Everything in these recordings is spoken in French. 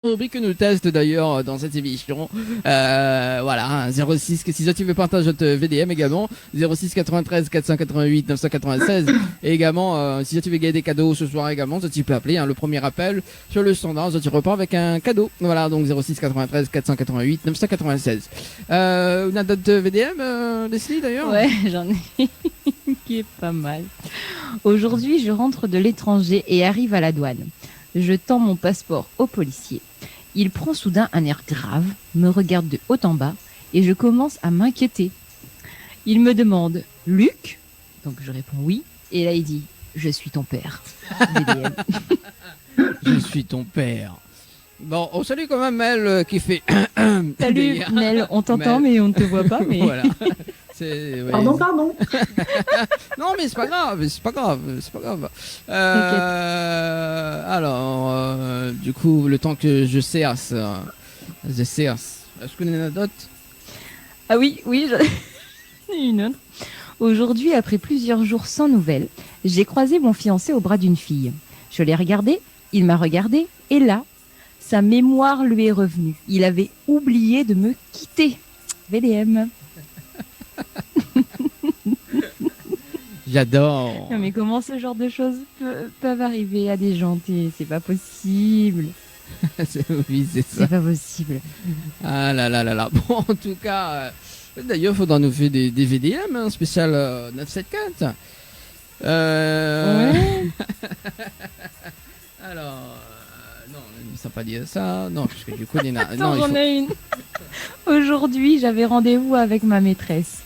rubrique que nous teste d'ailleurs dans cette émission. Voilà, 06, que si tu veux partager notre VDM également, 06 93 488 996. Et également, si tu veux gagner des cadeaux ce soir également, tu peux appeler le premier appel sur le standard, tu repars avec un cadeau. Voilà, donc 06 93 488 996. On a d'autres VDM, Leslie d'ailleurs? Ouais, j'en ai qui est pas mal. Aujourd'hui, je rentre de l'étranger et arrive à la douane. Je tends mon passeport au policier. Il prend soudain un air grave, me regarde de haut en bas et je commence à m'inquiéter. Il me demande « Luc ?» Donc je réponds « Oui ». Et là il dit « Je suis ton père. » VDM. Je suis ton père. Bon, on salue quand même Mel qui fait... Salut Mel, on t'entend mais on ne te voit pas. Mais... Voilà. Ouais. Pardon. Non, mais c'est pas grave, c'est pas grave. Alors, du coup, le temps que je cherche, est-ce que une anecdote? Ah oui, j'en ai une autre. Aujourd'hui, après plusieurs jours sans nouvelles, j'ai croisé mon fiancé au bras d'une fille. Je l'ai regardé, il m'a regardé, et là, sa mémoire lui est revenue. Il avait oublié de me quitter. VDM. J'adore. Non, mais comment ce genre de choses peuvent arriver à des gens? C'est pas possible. Oui, c'est ça. C'est pas possible. Ah là là là là. Bon, en tout cas, d'ailleurs, il faudra nous faire des VDM spécial 974. Ouais. Alors, non, ça ne pas dire ça. Non, parce que du coup, Attends, j'en ai une. Aujourd'hui, j'avais rendez-vous avec ma maîtresse.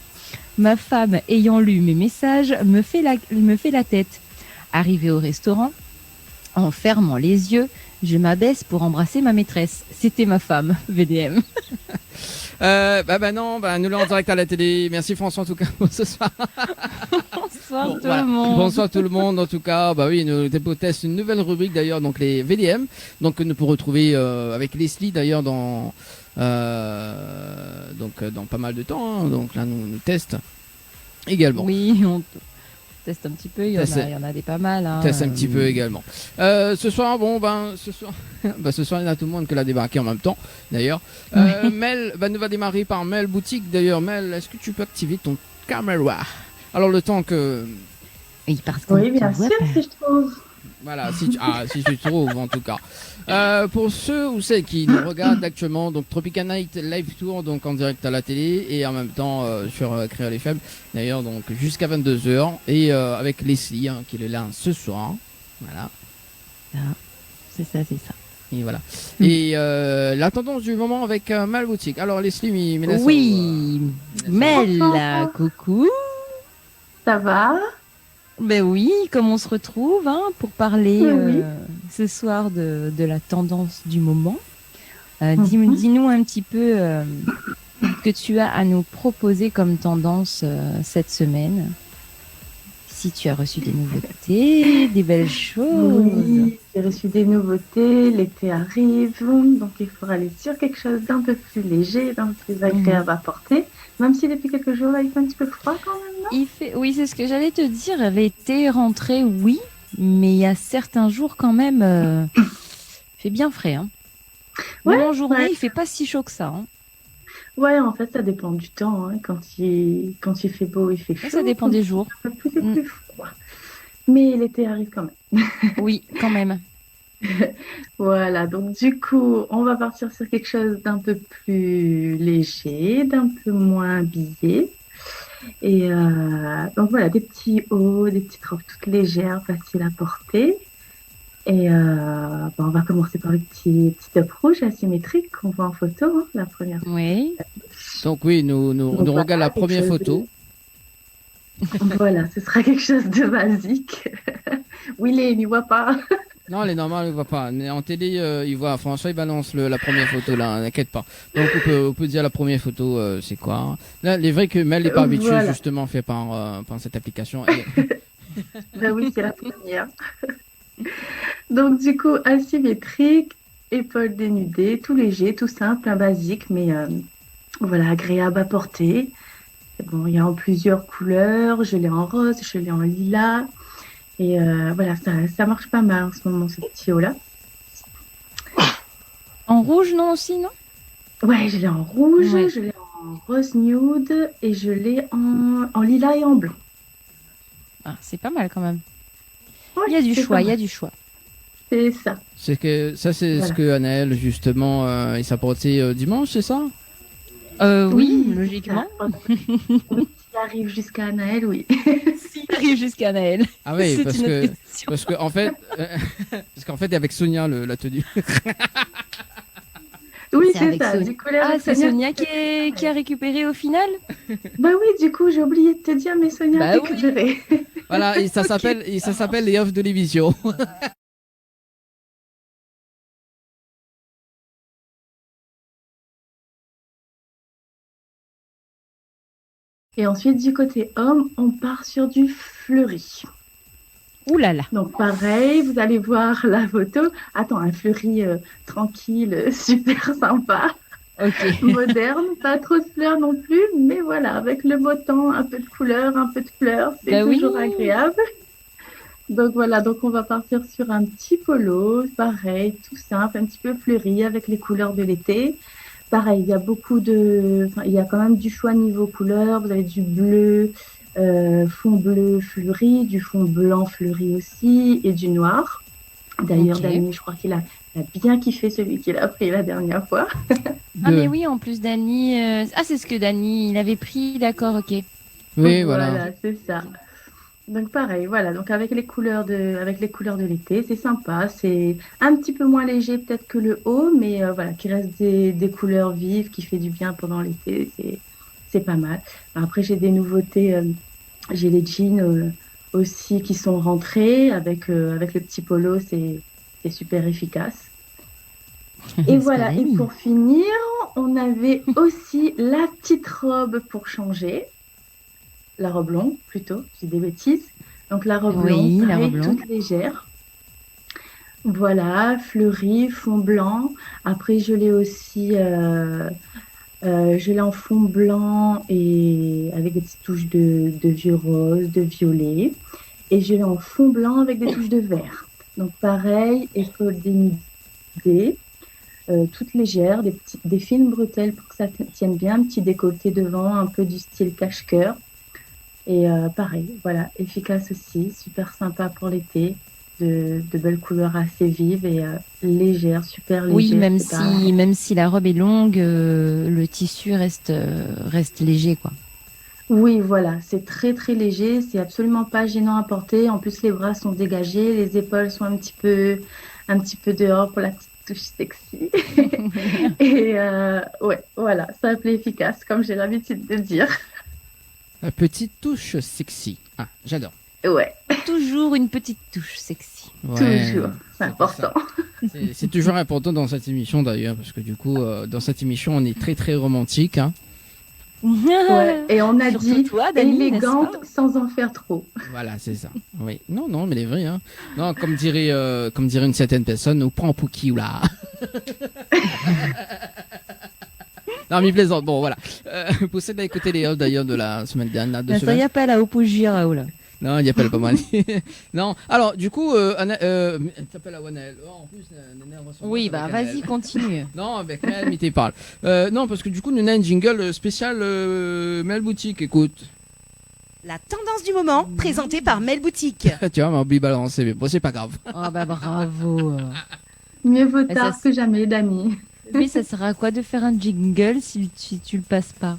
Ma femme, ayant lu mes messages, me fait la tête. Arrivée au restaurant, en fermant les yeux, je m'abaisse pour embrasser ma maîtresse. C'était ma femme, VDM. Non, nous l'avons en direct à la télé. Merci François en tout cas pour ce soir. Bonsoir tout le monde. Bonsoir tout le monde en tout cas. Bah oui, nous testons une nouvelle rubrique d'ailleurs, donc les VDM. Donc nous pourrons retrouver avec Leslie d'ailleurs dans pas mal de temps. Hein. Donc là nous testons également. Oui, on teste un petit peu. Il y en a des pas mal. Hein. Teste un petit peu également. Ce soir, ce soir il y en a tout le monde qui l'a débarqué en même temps d'ailleurs. Mel nous va démarrer par Mel Boutique d'ailleurs. Mel, est-ce que tu peux activer ton caméra? Alors le temps que... Oui, parce que oui, bien sûr, si je trouve. Voilà, si tu trouves en tout cas. Pour ceux ou celles qui nous regardent actuellement, donc Tropica Night Live Tour, donc en direct à la télé et en même temps sur Créole FM, d'ailleurs donc jusqu'à 22h et avec Leslie qui est là ce soir. Voilà. Ah, c'est ça. Et voilà. Et la tendance du moment avec Mel Boutique. Alors Leslie, oui, Mel, coucou. Ça va? Ben oui, comme on se retrouve pour parler ce soir de la tendance du moment. Dis-nous un petit peu ce que tu as à nous proposer comme tendance cette semaine. Si tu as reçu des nouveautés, des belles choses. Oui, j'ai reçu des nouveautés, l'été arrive, donc il faut aller sur quelque chose d'un peu plus léger, d'un peu plus agréable à porter. Même si depuis quelques jours, là, il fait un petit peu froid quand même, non? Oui, c'est ce que j'allais te dire. L'été rentré, oui, mais il y a certains jours quand même, il fait bien frais. Hein. Ouais, en journée, il fait pas si chaud que ça. Hein. Ouais, en fait, ça dépend du temps. Hein. Quand il fait beau, il fait chaud. Ça dépend des jours. Un peu plus froid. Mais l'été arrive quand même. Oui, quand même. Voilà, donc du coup, on va partir sur quelque chose d'un peu plus léger, d'un peu moins habillé. Et donc voilà, des petits hauts, des petites robes toutes légères, faciles à porter. Et on va commencer par le petit top rouge asymétrique qu'on voit en photo, hein, la première. Oui. Donc oui, nous regardons la première photo. Voilà, ce sera quelque chose de basique. Willy, il n'y voit pas. Non, elle est normale, il voit pas. Mais en télé, il voit. François, il balance la première photo là, n'inquiète pas. Donc on peut dire la première photo, c'est quoi hein. Là, il est vrai que Mel n'est pas habituée justement fait par cette application. Et... Ben oui, c'est la première. Donc du coup, asymétrique, épaules dénudées, tout léger, tout simple, un basique, mais voilà, agréable à porter. Bon, il y a en plusieurs couleurs. Je l'ai en rose, je l'ai en lilas. Et voilà, ça marche pas mal en ce moment, ce petit haut-là. En rouge, non, aussi, non? Ouais, je l'ai en rouge, Ouais. je l'ai en rose nude et je l'ai en lilas et en blanc. Ah, c'est pas mal quand même. Ouais, Il y a du c'est choix, pas il y a mal. du choix. C'est ça. C'est que ça, c'est ce Voilà. que Anaël justement, il s'est apporté dimanche, c'est ça? Oui, c'est logiquement. ça. S'il arrive jusqu'à Anaël, oui. S'il arrive jusqu'à Naël. Ah oui, C'est parce une autre que question. parce que en fait, parce qu'en fait, il y a avec Sonia la tenue. Oui, C'est c'est avec ça. Sonia. Du coup, là, Ah, avec c'est Sonia, Sonia qui a récupéré au final? bah oui, du coup, j'ai oublié de te dire, mais Sonia a Bah oui. récupéré. Voilà, et ça Ok, s'appelle les offres de l'émission. Et ensuite, du côté homme, on part sur du fleuri. Ouh là là. Donc, pareil, vous allez voir la photo. Attends, un fleuri tranquille, super sympa, Ok. moderne, pas trop de fleurs non plus, mais voilà, avec le beau temps, un peu de couleur, un peu de fleurs, c'est Bah oui. toujours agréable. Donc voilà, donc on va partir sur un petit polo, pareil, tout simple, un petit peu fleuri avec les couleurs de l'été. Pareil, il y a il y a quand même du choix niveau couleur. Vous avez du bleu, fond bleu fleuri, du fond blanc fleuri aussi, et du noir. D'ailleurs, Ok. Dany, je crois il a bien kiffé celui qu'il a pris la dernière fois. Ah mais Deux. oui, en plus Dany. Ah, c'est ce que Dany, il avait pris, d'accord, ok. Oui, voilà. Voilà, c'est ça. Donc pareil, voilà, donc avec les couleurs de l'été, c'est sympa, c'est un petit peu moins léger peut-être que le haut, mais voilà, qui reste des couleurs vives, qui fait du bien pendant l'été, c'est pas mal. Après, j'ai des nouveautés, j'ai les jeans aussi qui sont rentrés avec le petit polo, c'est super efficace. Et voilà, et Pareil. pour finir, on avait aussi la petite robe pour changer. La robe longue, plutôt, j'ai des bêtises. Donc la robe longue, Oui, la pareil, robe longue. toute légère. Voilà, fleurie, fond blanc. Après, je l'ai en fond blanc et avec des petites touches de vieux rose, de violet. Et je l'ai en fond blanc avec des touches de vert. Donc pareil, épaule dénudée, toute légère, des fines bretelles pour que ça tienne bien, un petit décolleté devant, un peu du style cache-cœur. Et pareil, voilà, efficace aussi, super sympa pour l'été, de belles couleurs assez vives et légères, super Oui, légères, c'est pas... même si la robe est longue, le tissu reste léger, quoi. Oui, voilà, c'est très très léger, c'est absolument pas gênant à porter. En plus, les bras sont dégagés, les épaules sont un petit peu dehors pour la petite touche sexy. Et ouais, voilà, simple et efficace, comme j'ai l'habitude de dire. La petite touche sexy. Ah, j'adore. Ouais, Toujours une petite touche sexy. Ouais, toujours, c'est pour ça. important. C'est toujours important dans cette émission d'ailleurs, parce que du coup, dans cette émission, on est très très romantique. Hein. Ouais, et on a Surtout dit toi, Dany, n'est-ce élégante pas? sans en faire trop. Voilà, c'est ça. Oui. Non, non, mais les vrais. Hein. Non, comme dirait une certaine personne, on prend pour qui ou là. Non, mais plaisante. Bon, voilà. Poussez à écouter les offres d'ailleurs de la semaine dernière. De Ça y a pas la opougie, là. Non, il n'y a pas mal. Non, alors du coup, elle t'appelle Awanel. Oh, en plus, Nana, on va se Oui, remettre bah avec vas-y, Anaël. continue. Non, avec Mel, mais t'es parle. Non, parce que du coup, nous on a une jingle spécial Mel Boutique, écoute. La tendance du moment, présentée par Mel Boutique. Tu vois, m'a oublié de balancer, mais bon, c'est pas grave. Oh bah bravo. Mieux vaut ça, tard que jamais, Dany. Oui, ça sert à quoi de faire un jingle si tu le passes pas?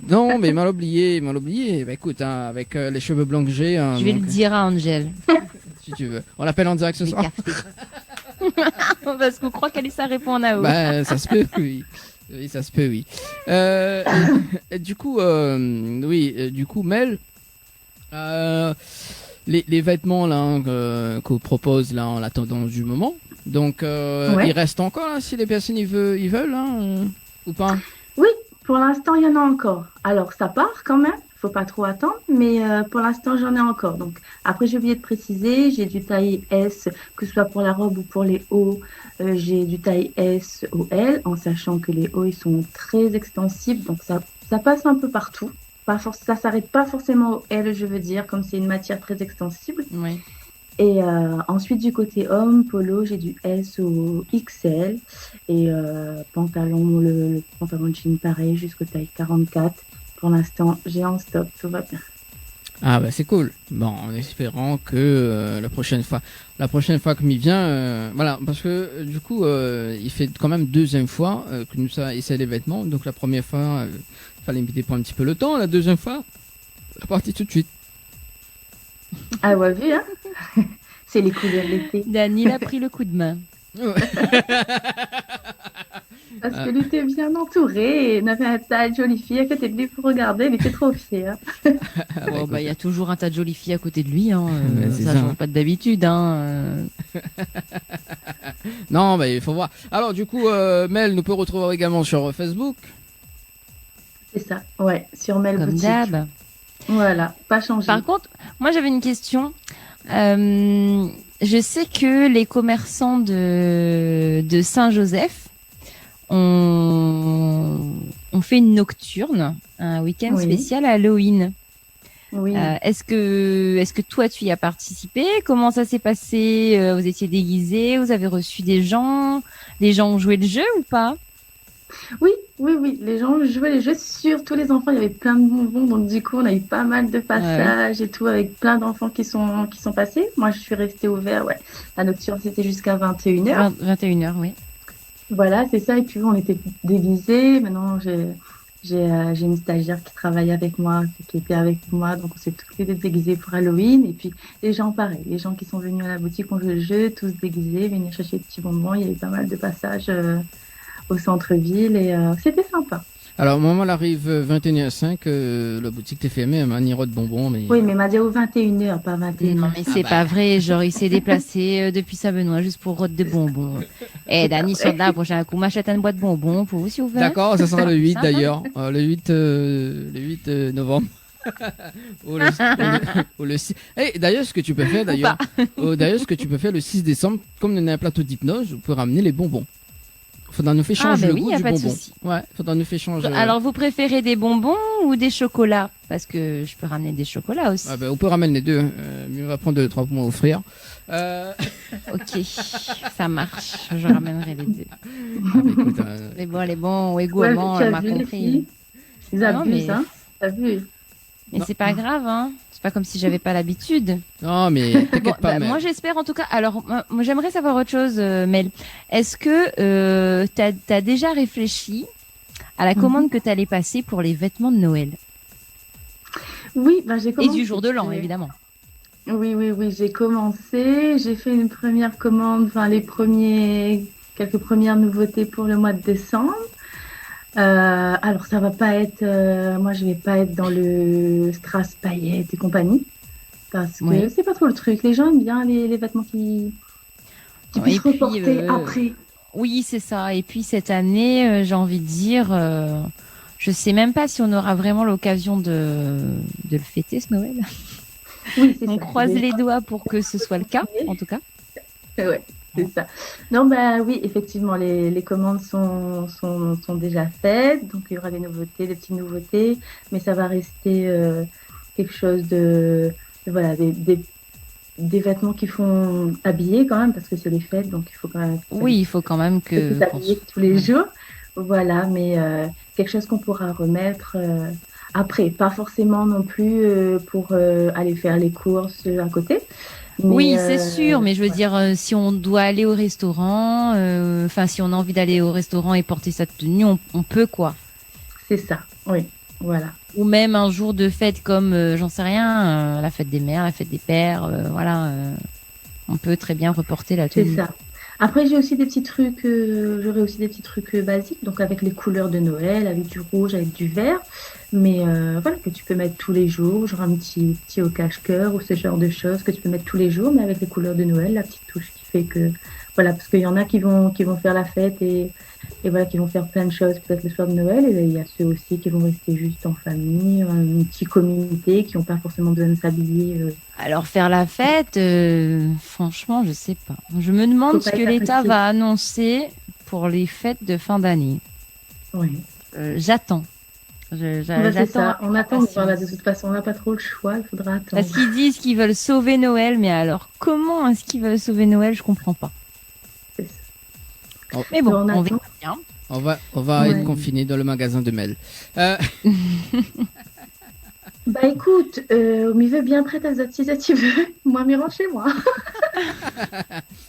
Non, mais mal oublié, mal oublié. Bah écoute, hein, avec les cheveux blancs que j'ai, hein, Je vais donc, le dire à Angel. si tu veux. On l'appelle en direct ce soir. Parce qu'on croit qu'Alissa répond en AO. Bah, ça se peut, oui. Oui, ça se peut, oui. Et du coup, du coup, Mel, les vêtements là qu'on propose là en la tendance du moment. Donc, Ouais. il reste encore là, si les personnes ils veulent, hein, ou pas. Oui, pour l'instant, il y en a encore. Alors, ça part quand même, faut pas trop attendre, mais pour l'instant, j'en ai encore. Donc, après, j'ai oublié de préciser, j'ai du taille S, que ce soit pour la robe ou pour les hauts, j'ai du taille S au L, en sachant que les hauts, ils sont très extensibles, donc ça passe un peu partout. Ça s'arrête pas forcément au L, je veux dire, comme c'est une matière très extensible. Ouais. Et ensuite, du côté homme, polo, j'ai du S au XL. Et pantalon, le pantalon de jean pareil, jusqu'au taille 44. Pour l'instant, j'ai en stock, tout va bien. Ah bah c'est cool. Bon, en espérant que la prochaine fois que m'y vient, voilà, parce que du coup, il fait quand même deuxième fois que nous ça essaie les vêtements. Donc la première fois, fallait me prendre un petit peu le temps. La deuxième fois, c'est parti tout de suite. Ah ouais, vu, hein. C'est les couleurs de l'été. Dany a pris le coup de main. Parce que lui était bien entouré et il avait un tas de jolies filles à côté de lui pour regarder, il était trop fier. Bon, bah, il y a toujours un tas de jolies filles à côté de lui, hein. C'est Ça ça. change pas d'habitude, hein. Non, bah il faut voir. Alors du coup, Mel nous peut retrouver également sur Facebook. C'est ça, ouais, sur Mel Comme Boutique. d'hab. Voilà, pas changé. Par contre, moi j'avais une question. Je sais que les commerçants de Saint-Joseph ont fait une nocturne, un week-end Oui. spécial Halloween. Oui. Est-ce que toi tu y as participé? Comment ça s'est passé? Vous étiez déguisés? Vous avez reçu des gens? Les gens ont joué le jeu ou pas? Oui, oui, oui, les gens jouaient les jeux, surtout les enfants, il y avait plein de bonbons, donc du coup on a eu pas mal de passages et tout, avec plein d'enfants qui sont passés. Moi je suis restée ouvert, ouais. La nocturne c'était jusqu'à 21h. 21h, oui. Voilà, c'est ça, et puis on était déguisés. Maintenant j'ai une stagiaire qui travaille avec moi, qui était avec moi, donc on s'est tous les deux déguisés pour Halloween. Et puis les gens pareil, les gens qui sont venus à la boutique ont joué le jeu, tous déguisés, venir chercher des petits bonbons, il y avait pas mal de passages au centre-ville et c'était sympa. Alors, au moment où elle arrive 21h05, la boutique t'est fermée, un maniro de bonbons, mais... Oui, mais il m'a dit aux 21h, pas 21h. Non, mais c'est pas vrai. Genre, il s'est déplacé depuis Saint-Benoît juste pour rôde de bonbons. Eh, Dany, sur de là, prochain coup, m'achète une boîte de bonbons pour vous, s'il vous plaît. D'accord, ça sera le 8 Sympa. d'ailleurs, le 8 novembre. ou le 6. Eh, d'ailleurs, ce que tu peux faire, d'ailleurs, ce que tu peux faire le 6 décembre, comme on a un plateau d'hypnose, vous pouvez ramener les bonbons. Faudra nous faire changer le oui, goût y a du pas de bonbon. souci. Ouais, faudra nous faire changer. Alors, vous préférez des bonbons ou des chocolats? Parce que je peux ramener des chocolats aussi. Ah ben, on peut ramener les deux. Mais on va prendre 2-3 pour m'offrir. Ok, ça marche. Je ramènerai les deux. Écoute, Les bons, ou Ouais, gourmands, tu as elle m'a vu les compris. filles, ils Ah non, abusent, mais- hein. T'as vu? Mais Non. c'est pas grave, hein. C'est pas comme si j'avais pas l'habitude. non, mais t'inquiète Bon, pas, bah, Mel. moi j'espère en tout cas. Alors moi j'aimerais savoir autre chose, Mel. Est-ce que t'as déjà réfléchi à la commande que t'allais passer pour les vêtements de Noël Oui, bah, j'ai et commencé. du jour de l'an évidemment. Oui, oui, oui, j'ai commencé. J'ai fait une première commande, enfin quelques premières nouveautés pour le mois de décembre. Alors ça va pas être, moi je vais pas être dans le strass paillettes et compagnie parce que Oui. c'est pas trop le truc. Les gens aiment bien les vêtements qui Ouais, puissent et puis, reporter après. Oui, c'est ça. Et puis cette année, j'ai envie de dire, je sais même pas si on aura vraiment l'occasion de le fêter ce Noël. Oui, c'est On ça. croise les doigts pour que ce soit le cas, en tout cas. Ouais, c'est ça. Non, bah oui, effectivement, les commandes sont déjà faites, donc il y aura des nouveautés, des petites nouveautés, mais ça va rester quelque chose voilà, des vêtements qui font habiller quand même, parce que c'est les fêtes, donc il faut quand même Oui, il faut quand même que s'habiller tous les jours. Voilà, mais quelque chose qu'on pourra remettre après, pas forcément non plus pour aller faire les courses à côté. Mais, Oui, c'est sûr, mais je veux dire, si on doit aller au restaurant, enfin, si on a envie d'aller au restaurant et porter sa tenue, on peut quoi. c'est ça, oui, voilà. Ou même un jour de fête comme, j'en sais rien, la fête des mères, la fête des pères, voilà, on peut très bien reporter la C'est tenue. ça. Après, j'aurai aussi des petits trucs basiques, donc avec les couleurs de Noël, avec du rouge, avec du vert, mais voilà, que tu peux mettre tous les jours, genre un petit au cache-cœur ou ce genre de choses que tu peux mettre tous les jours, mais avec les couleurs de Noël, la petite touche qui fait que, voilà, parce qu'il y en a qui vont faire la fête et voilà, qui vont faire plein de choses peut-être le soir de Noël, et il y a ceux aussi qui vont rester juste en famille, un petit comité, qui n'ont pas forcément besoin de s'habiller. Alors faire la fête, franchement, je sais pas. Je me demande Faut ce pas que être l'État apprécié. va annoncer pour les fêtes de fin d'année. Oui. J'attends. C'est J'attends. ça, on attend. patience. Voilà, de toute façon, on n'a pas trop le choix, il faudra attendre. Parce qu'ils disent qu'ils veulent sauver Noël, mais alors comment est-ce qu'ils veulent sauver Noël? Je comprends pas. C'est ça. Mais bon, On on attend. verra bien. On va être Ouais. confiné dans le magasin de Mel. Bah écoute, m'y veux bien prête à si tu veux. Moi, m'y rends chez moi.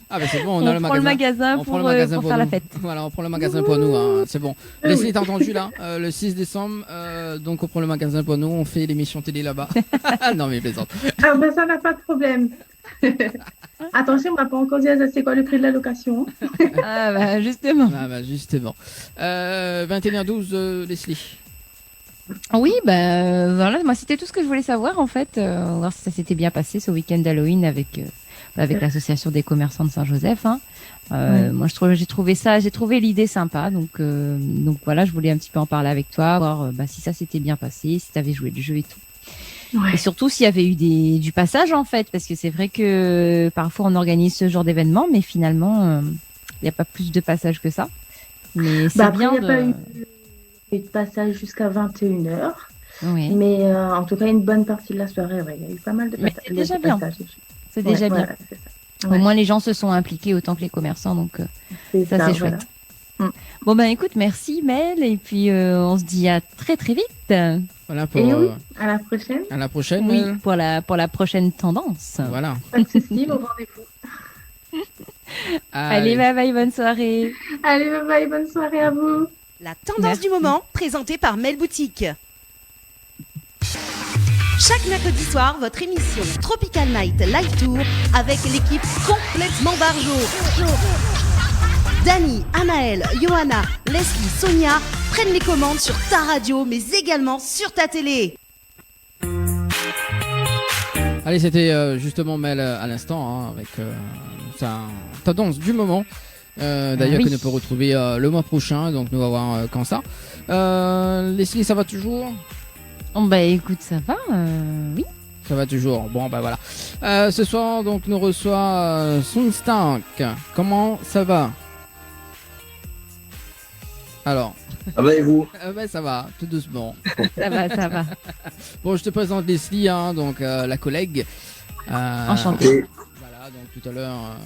Ah bah c'est bon, on On a le prend le magasin On pour, prend le magasin pour faire la nous. fête. Voilà, on prend le magasin pour nous, hein, c'est bon. Oui. Leslie, t'as entendu là le 6 décembre, donc on prend le magasin pour nous, on fait l'émission télé là-bas. Non mais plaisante. Ah bah ça n'a pas de problème. Attention, on m'a pas encore dit c'est quoi le prix de la location. Ah bah justement. Ah bah justement. 21h12, Leslie. Oui, bah voilà, moi c'était tout ce que je voulais savoir en fait, voir si ça s'était bien passé ce week-end d'Halloween avec l'association des commerçants de Saint-Joseph. Hein. Ouais. Moi j'ai trouvé l'idée sympa, donc voilà, je voulais un petit peu en parler avec toi, voir si ça s'était bien passé, si tu avais joué le jeu et tout. Ouais. Et surtout s'il y avait eu du passage en fait, parce que c'est vrai que parfois on organise ce genre d'événement, mais finalement il n'y a pas plus de passage que ça. Mais c'est Bah après, bien il n'y a pas de... eu de passage jusqu'à 21h. Oui, Mais en tout cas, une bonne partie de la soirée, ouais, il y a eu pas mal de, Mais c'est déjà bien. passages. c'est déjà Ouais, bien. voilà, c'est ça. Au Ouais, moins les gens se sont impliqués autant que les commerçants, donc c'est ça c'est voilà. chouette. Bon ben écoute, merci Mel, et puis on se dit à très très vite. Voilà pour Et oui, à la prochaine. à la prochaine. Oui, Mel. pour la prochaine tendance. Voilà. Pas de soucis, au rendez-vous. Allez, bye bye, bonne soirée. Allez, bye bye, bonne soirée à vous. La tendance Merci. du moment, présentée par Mel Boutique. Chaque mercredi soir, votre émission Tropical Night Live Tour avec l'équipe complètement barjo. Dani, Anaël, Johanna, Leslie, Sonia prennent les commandes sur ta radio, mais également sur ta télé. Allez, c'était justement Mel à l'instant, hein, avec sa tendance du moment. D'ailleurs, oui. que nous peut retrouver le mois prochain, donc nous allons voir quand ça. Leslie, ça va toujours? Oh, bah écoute, ça va, oui. Ça va toujours. Bon, bah voilà. Ce soir, donc, nous reçoit Sunstank. Comment ça va? Alors, Ah bah et vous? bah, ça va, tout doucement. Ça va, ça va. Bon, je te présente Leslie, hein, donc la collègue. Enchantée. Ok. Voilà, donc tout à l'heure,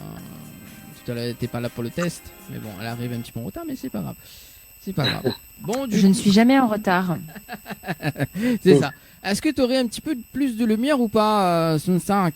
elle n'était pas là pour le test, mais bon, elle arrive un petit peu en retard, mais c'est pas grave. C'est pas grave. Bon, du Je coup, ne suis jamais en retard. c'est ça. Est-ce que tu aurais un petit peu plus de lumière ou pas, Sun 5?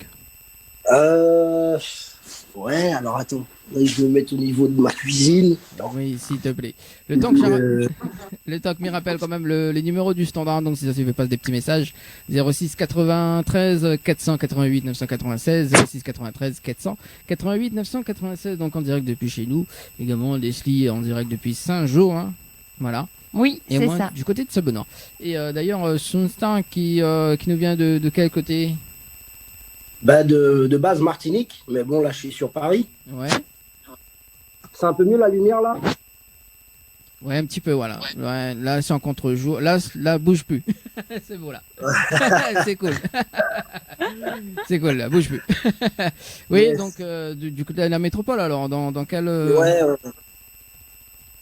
Ouais, alors attends. Là, je vais me mettre au niveau de ma cuisine. Non. Oui, s'il te plaît. Le temps que m'y rappelle quand même les numéros du standard, donc si ça ne fait pas des petits messages, 06 93 488 996, 06 93 488 996, donc en direct depuis chez nous. Également, Leslie en direct depuis Saint-Jean, hein. Voilà. Oui, Et c'est moi, ça. du côté de Sabenan. Et d'ailleurs, Sunstar qui nous vient de quel côté? Bah de base Martinique, mais bon là je suis sur Paris. Ouais. C'est un peu mieux la lumière là? Ouais, un petit peu, voilà. Ouais, là, c'est en contre-jour. Là, bouge plus. C'est beau, là. C'est cool. C'est cool, là, bouge plus. Oui, Yes. donc, du côté de la métropole, alors, dans quel... Ouais.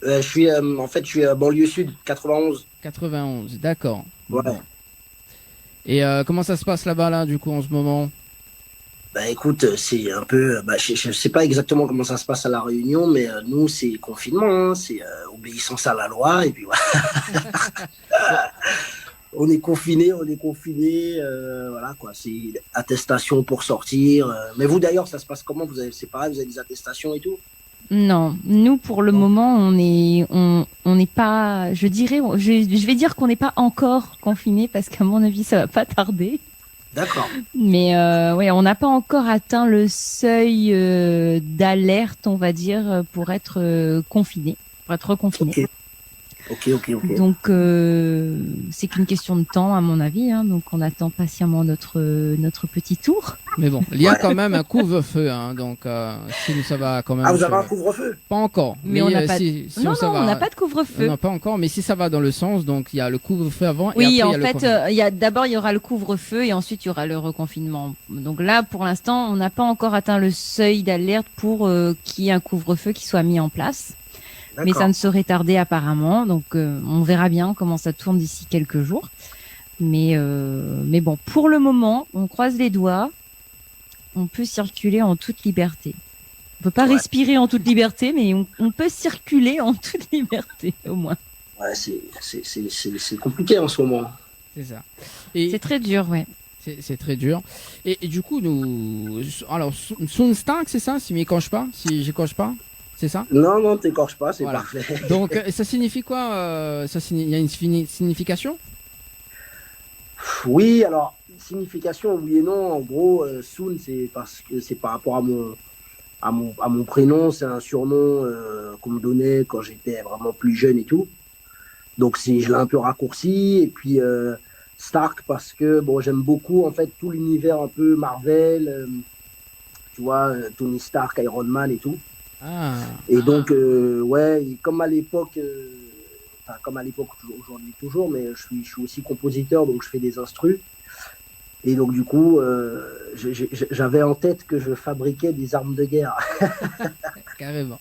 Je suis en fait je suis à banlieue sud 91. 91, d'accord. Ouais. Bon. Et comment ça se passe là-bas, là, du coup, en ce moment? Bah écoute, c'est un peu, je sais pas exactement comment ça se passe à La Réunion, mais nous c'est confinement, hein, c'est obéissance à la loi et puis voilà. On est confiné, voilà quoi. C'est attestation pour sortir. Mais vous d'ailleurs, ça se passe comment? C'est pareil, vous avez des attestations et tout? Non, nous pour le moment on n'est pas, je vais dire qu'on n'est pas encore confiné parce qu'à mon avis ça va pas tarder. D'accord. Mais ouais, on n'a pas encore atteint le seuil d'alerte, on va dire, pour être confiné, pour être reconfiné. Ok. Donc c'est qu'une question de temps à mon avis. Hein, donc on attend patiemment notre petit tour. Mais bon, il y a quand même un couvre-feu, hein, donc si ça va quand même... Ah, vous avez un couvre-feu? Pas encore. Mais on n'a pas. si Non, ça non, va... on n'a pas de couvre-feu. Non, pas encore, mais si ça va dans le sens, donc il y a le couvre-feu avant et Oui, après en il y a le fait, couvre-feu. d'abord il y aura le couvre-feu et ensuite il y aura le reconfinement. Donc là, pour l'instant, on n'a pas encore atteint le seuil d'alerte pour qu'il y ait un couvre-feu qui soit mis en place. Mais D'accord. ça ne saurait tarder apparemment, donc on verra bien comment ça tourne d'ici quelques jours. Mais bon, pour le moment, on croise les doigts, on peut circuler en toute liberté. On peut pas Ouais. respirer en toute liberté, mais on peut circuler en toute liberté, au moins. Ouais, c'est compliqué en ce moment. C'est ça. Et C'est très dur, ouais. c'est très dur. Et du coup, alors, Sunstark, c'est ça, si je m'écorche pas, si j'écorche pas, c'est ça? Non, t'écorches pas, c'est Voilà. parfait. Donc, ça signifie quoi? Il y a une signification? Oui, alors, signification, oui et non. En gros, Soon, c'est parce que c'est par rapport à mon prénom. C'est un surnom qu'on me donnait quand j'étais vraiment plus jeune et tout. Donc, je l'ai un peu raccourci. Et puis, Stark, parce que bon, j'aime beaucoup, en fait, tout l'univers un peu Marvel. Tu vois, Tony Stark, Iron Man et tout. Ah, Et donc, ouais, et comme à l'époque, enfin, comme à l'époque, aujourd'hui toujours, mais je suis aussi compositeur, donc je fais des instrus. Et donc, du coup, j'avais en tête que je fabriquais des armes de guerre. carrément.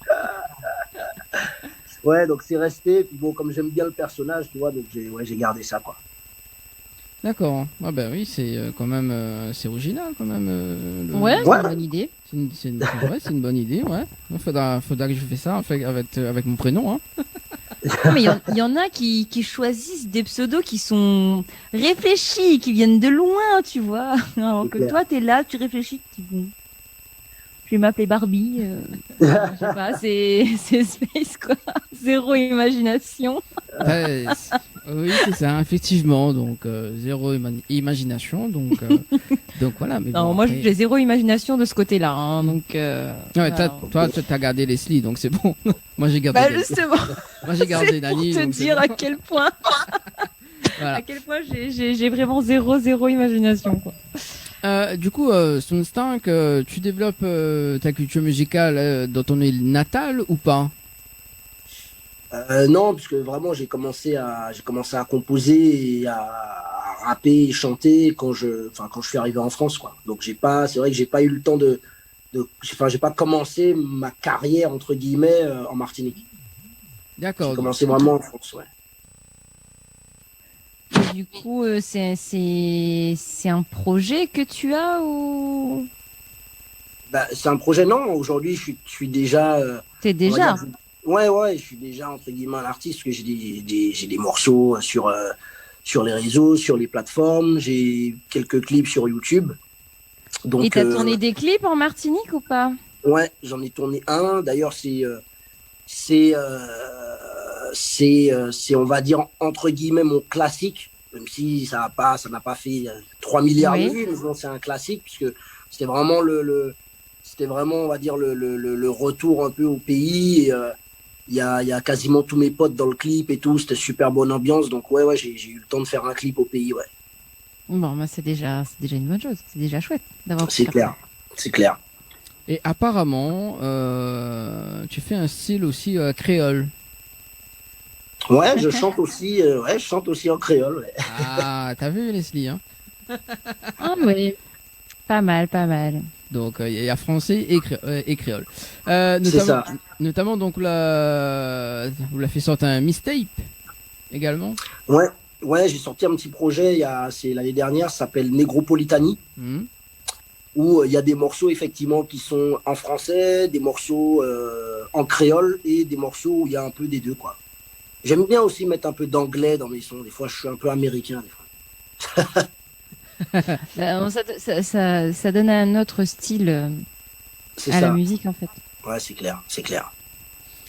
Ouais, donc c'est resté. Puis bon, comme j'aime bien le personnage, tu vois, donc j'ai gardé ça, quoi. D'accord. Ah ben oui, c'est quand même, c'est original quand même. Ouais, c'est Ouais. une bonne idée. Ouais, c'est une bonne idée, ouais. Faudra que je fasse ça avec mon prénom, hein. Non, mais il y en a qui choisissent des pseudos qui sont réfléchis, qui viennent de loin, tu vois. Alors C'est que clair. toi, t'es là, tu réfléchis, tu dis, bon, je vais m'appeler Barbie. Je sais pas, c'est space, quoi. Zéro imagination. Ouais, oui, c'est ça, effectivement. Donc, zéro imagination. Donc voilà. Mais Non, bon, moi, après- j'ai zéro imagination de ce côté-là. Hein, donc, Ouais, voilà. toi, tu as gardé Leslie, donc c'est bon. Moi, j'ai gardé. Bah, Dani. justement, Moi, j'ai gardé c'est pour Dani. te donc c'est dire bon. à quel point, Voilà. à quel point j'ai vraiment zéro imagination, quoi. Du coup, Sunstark, tu développes ta culture musicale dans ton île natale ou pas? Non, parce que vraiment, j'ai commencé à composer et à rapper et chanter quand je suis arrivé en France, quoi. Donc, c'est vrai que j'ai pas eu le temps j'ai pas commencé ma carrière, entre guillemets, en Martinique. J'ai D'accord. commencé vraiment en France, ouais. Et du coup, c'est un projet que tu as ou Bah, c'est un projet, non. Aujourd'hui, je suis déjà. t'es On va déjà? dire, ouais, je suis déjà, entre guillemets, un artiste, parce que j'ai des morceaux sur les réseaux, sur les plateformes. J'ai quelques clips sur YouTube. Donc, Et t'as tourné des clips en Martinique ou pas? ouais, j'en ai tourné un. D'ailleurs, c'est, on va dire, entre guillemets, mon classique, même si ça n'a pas fait 3 milliards Oui. de vues, mais bon, c'est un classique, puisque c'était vraiment c'était vraiment, on va dire, le retour un peu au pays. Et, il y a quasiment tous mes potes dans le clip et tout, c'était super bonne ambiance. Donc ouais, j'ai eu le temps de faire un clip au pays, ouais. Bon, bah, c'est déjà une bonne chose. C'est déjà chouette d'avoir pu C'est faire clair, c'est clair. Et apparemment, tu fais un style aussi créole. Ouais, je chante aussi en créole. Ouais. Ah, t'as vu Leslie, hein? ça. Ah oui. Pas mal, pas mal. Donc il y a français et créole. C'est Notamment, ça. notamment donc vous l'avez fait sortir un mixtape également. Ouais, j'ai sorti un petit projet, c'est l'année dernière, ça s'appelle Négropolitanie, Mhm. où il y a des morceaux effectivement qui sont en français, des morceaux en créole et des morceaux où il y a un peu des deux, quoi. J'aime bien aussi mettre un peu d'anglais dans mes sons. Des fois, je suis un peu américain. Des fois. Ça donne un autre style C'est à la ça. musique, en fait. Ouais, c'est clair, c'est clair.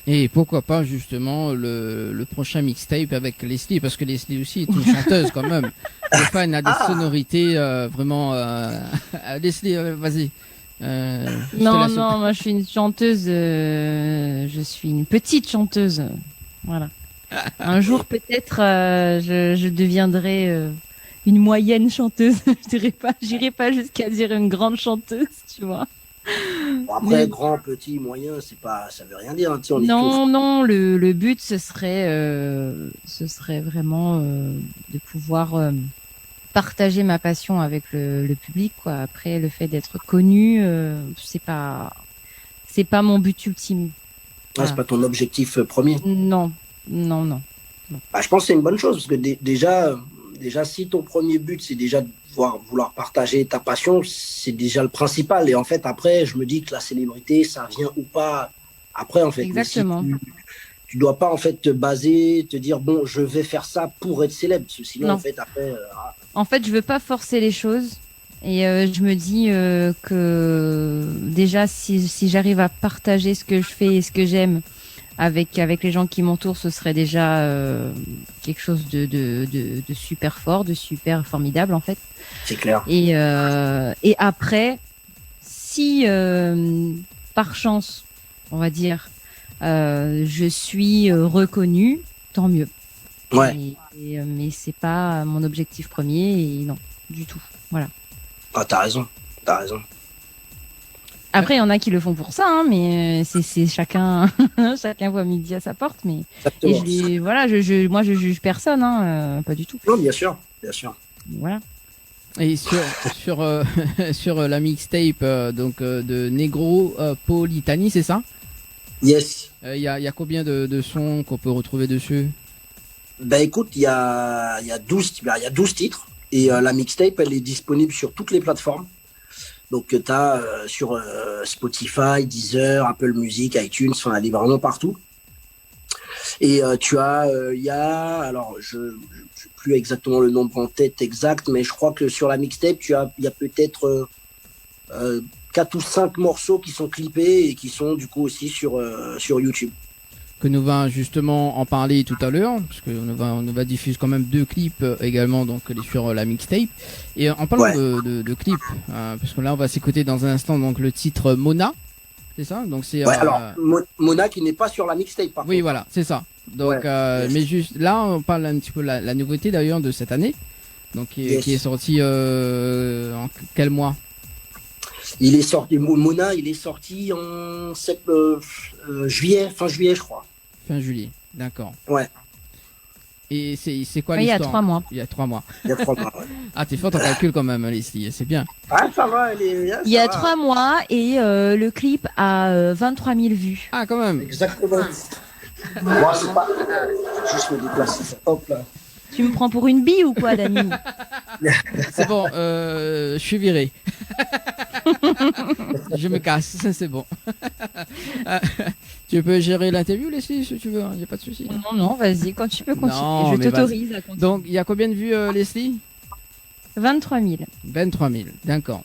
Et pourquoi pas justement le prochain mixtape avec Leslie, parce que Leslie aussi est une chanteuse quand même. Des fois, elle a des sonorités vraiment. Leslie, vas-y. Je te Non, laisse- non, moi je suis une chanteuse, je suis une petite chanteuse. Voilà. Un jour peut-être je deviendrai une moyenne chanteuse. J'irai pas jusqu'à dire une grande chanteuse, tu vois. Bon, après, Mais- grand, petit, moyen, ça veut rien dire. Hein. Tu sais, on est Non, non, le but ce serait vraiment de pouvoir partager ma passion avec le public, quoi. Après, le fait d'être connu, c'est pas mon but ultime. Ah, c'est pas ton objectif premier. Non, non, non. Bah, je pense que c'est une bonne chose parce que déjà, si ton premier but c'est déjà de vouloir partager ta passion, c'est déjà le principal. Et en fait, après, je me dis que la célébrité, ça vient ou pas après, en fait. Exactement. Mais si tu dois pas en fait te baser, te dire bon, je vais faire ça pour être célèbre, parce que sinon, Non. en fait, après. En fait, je veux pas forcer les choses. Et je me dis que déjà, si j'arrive à partager ce que je fais et ce que j'aime avec les gens qui m'entourent, ce serait déjà quelque chose de super fort, de super formidable en fait. C'est clair. Et après, si par chance, on va dire, je suis reconnue, tant mieux. Ouais. Mais c'est pas mon objectif premier et non, du tout. Voilà. Ah, t'as raison. Après, il y en a qui le font pour ça, hein, mais c'est chacun, chacun voit midi à sa porte. Mais Exactement. moi, je juge personne, hein, pas du tout. Non, bien sûr. Voilà. Et sur la mixtape de Negro Politani, c'est ça? Yes. Il y a combien de sons qu'on peut retrouver dessus? Ben écoute, il y a 12 titres et la mixtape, elle est disponible sur toutes les plateformes. Donc tu as sur Spotify, Deezer, Apple Music, iTunes, enfin elle est vraiment partout. Et il y a, alors je n'ai plus exactement le nombre en tête exact, mais je crois que sur la mixtape, il y a peut-être 4 ou 5 morceaux qui sont clippés et qui sont du coup aussi sur YouTube. Que nous va justement en parler tout à l'heure, parce que on va diffuser quand même 2 clips également donc sur la mixtape. Et en parlant de clips, parce que là on va s'écouter dans un instant donc le titre Mona, c'est ça? Donc c'est alors Mona qui n'est pas sur la mixtape par oui contre. voilà, c'est ça. Donc mais juste là on parle un petit peu la nouveauté d'ailleurs de cette année, donc qui est sorti en quel mois? Il est sorti Mona, il est sorti en juillet, fin juillet je crois. Fin juillet, d'accord. Ouais. Et c'est quoi Il y a l'histoire? 3 mois. Il y a 3 mois. Il y a 3 mois. Ouais. Ah, t'es fort en calcul quand même, Leslie, c'est bien. Ah, ça va, Il y a 3 mois et le clip a 23 000 vues. Ah, quand même. Exactement. Moi, c'est pas. Juste me déplacer. Hop là. Tu me prends pour une bille ou quoi, Dani? C'est bon, je suis viré. Je me casse, c'est bon. Tu peux gérer l'interview, Leslie, si tu veux, il n'y a pas de souci. Non, vas-y, quand tu peux continuer. Non, je mais t'autorise à continuer. Donc, il y a combien de vues, Leslie? 23 000. 23 000, d'accord.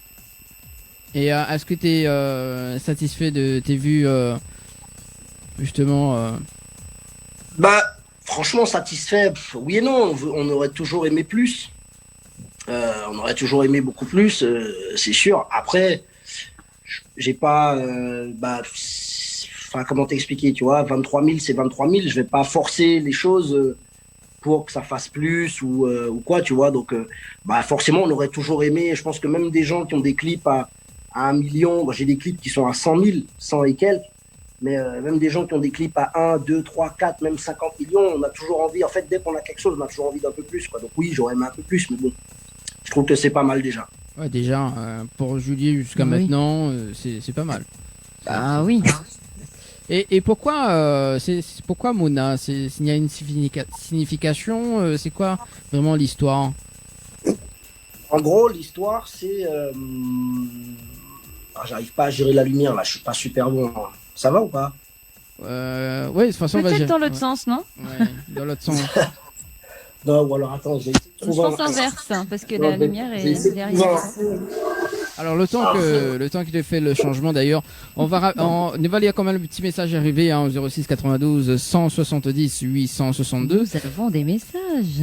Et est-ce que tu es satisfait de tes vues, justement Bah, franchement, satisfait, oui et non. On aurait toujours aimé plus. On aurait toujours aimé beaucoup plus, c'est sûr. Après, j'ai pas. Enfin, comment t'expliquer, tu vois, 23 000, c'est 23 000. Je vais pas forcer les choses pour que ça fasse plus ou quoi, tu vois. Donc, forcément, on aurait toujours aimé. Je pense que même des gens qui ont des clips à 1 million, j'ai des clips qui sont à 100 000, 100 et quelques. Mais même des gens qui ont des clips à 1, 2, 3, 4, même 50 millions, on a toujours envie. En fait, dès qu'on a quelque chose, on a toujours envie d'un peu plus, quoi. Donc oui, j'aurais aimé un peu plus, mais bon, je trouve que c'est pas mal déjà. Ouais, déjà, pour juillet jusqu'à maintenant, c'est pas mal. Ah oui. Et pourquoi, pourquoi Mona? Il y a une signification, c'est quoi vraiment l'histoire? En gros, l'histoire, c'est... j'arrive pas à gérer la lumière, là, je suis pas super bon. Ça va ou pas? Oui, de toute façon, Peut-être dans l'autre sens, non? Ouais, dans l'autre sens. Non, ou alors attends, je vais essayer de Je trouver pense inverse, hein, parce que la lumière est derrière. Alors le temps qu'il ait fait le changement d'ailleurs, on va il y a quand même le petit message arrivé hein, au 06 92 170 862. Nous avons des messages.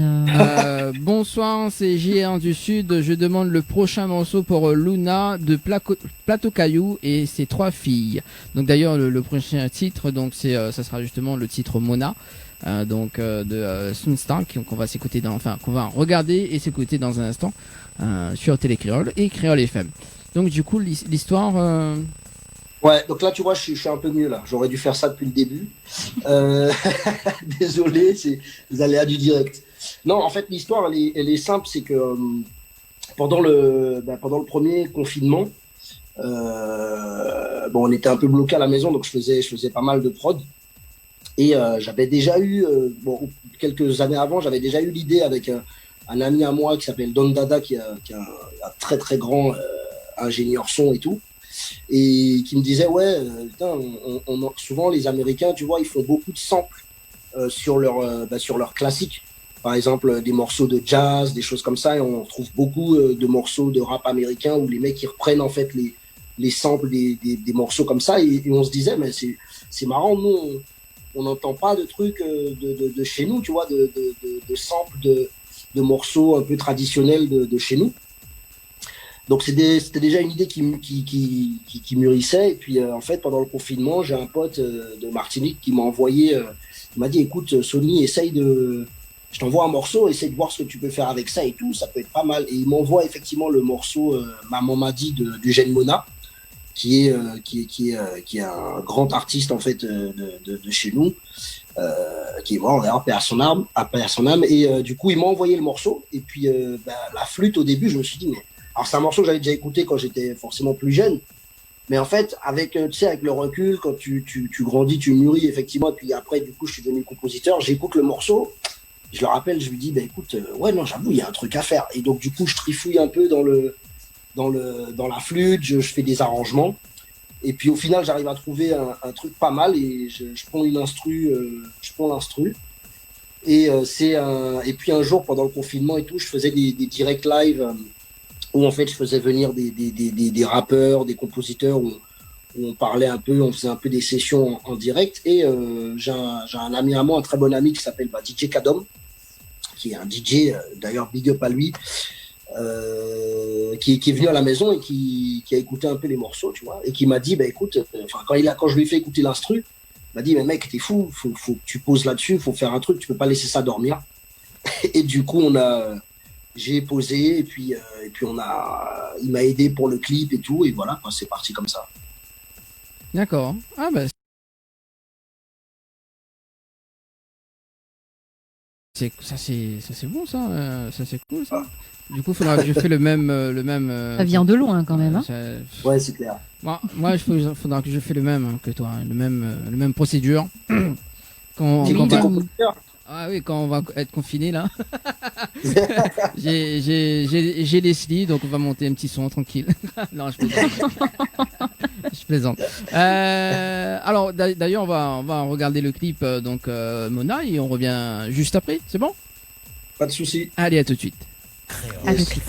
Bonsoir, c'est JR du Sud. Je demande le prochain morceau pour Luna de Plateau Caillou et ses 3 filles. Donc d'ailleurs le prochain titre, donc ça sera justement le titre Mona. De Sunstar qu'on va s'écouter qu'on va regarder et s'écouter dans un instant sur Télé Créole et Créole FM. Donc du coup l'histoire Ouais, donc là tu vois je suis un peu mieux là, j'aurais dû faire ça depuis le début. Désolé, c'est les aléas du direct. Non, en fait l'histoire elle est simple, c'est que pendant le premier confinement, Bon, on était un peu bloqué à la maison, donc je faisais pas mal de prod. Et j'avais déjà eu, bon, quelques années avant, j'avais déjà eu l'idée avec un ami à moi qui s'appelle Don Dada, qui est un très très grand ingénieur son et tout, et qui me disait, ouais, putain, souvent les Américains, tu vois, ils font beaucoup de samples sur leurs classiques. Par exemple, des morceaux de jazz, des choses comme ça, et on retrouve beaucoup de morceaux de rap américain où les mecs ils reprennent en fait les samples des morceaux comme ça, et on se disait, mais c'est marrant, nous, on n'entend pas de trucs de chez nous, tu vois, de samples de morceaux un peu traditionnels de chez nous. Donc c'était déjà une idée qui mûrissait. Et puis en fait, pendant le confinement, j'ai un pote de Martinique qui m'a envoyé, il m'a dit, écoute, Sony, je t'envoie un morceau, essaye de voir ce que tu peux faire avec ça et tout, ça peut être pas mal. Et il m'envoie effectivement le morceau Maman m'a dit d'Eugène Mona, qui est un grand artiste en fait de chez nous, qui est mort d'ailleurs, paix à son âme. Et du coup, il m'a envoyé le morceau. Et puis la flûte au début, je me suis dit, mais alors c'est un morceau que j'avais déjà écouté quand j'étais forcément plus jeune. Mais en fait, avec, tu sais, avec le recul, quand tu grandis, tu mûris, effectivement, et puis après, du coup, je suis devenu compositeur, j'écoute le morceau, je le rappelle, je lui dis, bah écoute, ouais, non, j'avoue, il y a un truc à faire. Et donc, du coup, je trifouille un peu dans la flûte, je fais des arrangements. Et puis, au final, j'arrive à trouver un truc pas mal et je prends je prends l'instru. Et, et puis, un jour, pendant le confinement et tout, je faisais des directs live où, en fait, je faisais venir des rappeurs, des compositeurs, où on parlait un peu, on faisait un peu des sessions en direct. Et j'ai un ami à moi, un très bon ami qui s'appelle DJ Kadom, qui est un DJ, d'ailleurs big up à lui, qui est venu à la maison et qui a écouté un peu les morceaux, tu vois, et qui m'a dit, bah écoute, quand je lui ai fait écouter l'instru, il m'a dit, mais mec, t'es fou, faut que tu poses là-dessus, faut faire un truc, tu peux pas laisser ça dormir. Et du coup, j'ai posé, et puis il m'a aidé pour le clip et tout, et voilà, quoi, c'est parti comme ça. D'accord. Ah bah ça c'est bon ça, ça c'est cool ça. Du coup, faudra que je fais le même. Ça vient de loin quand même. Hein. Ouais, c'est clair. Faudra que je fais le même que toi, hein, le même procédure. T'es compositeur? Ah oui, quand on va être confiné là, j'ai Leslie, donc on va monter un petit son tranquille. Non, je plaisante. Je plaisante. Alors d'ailleurs, on va regarder le clip Mona et on revient juste après. C'est bon? Pas de souci. Allez, à tout de suite. À tout de suite.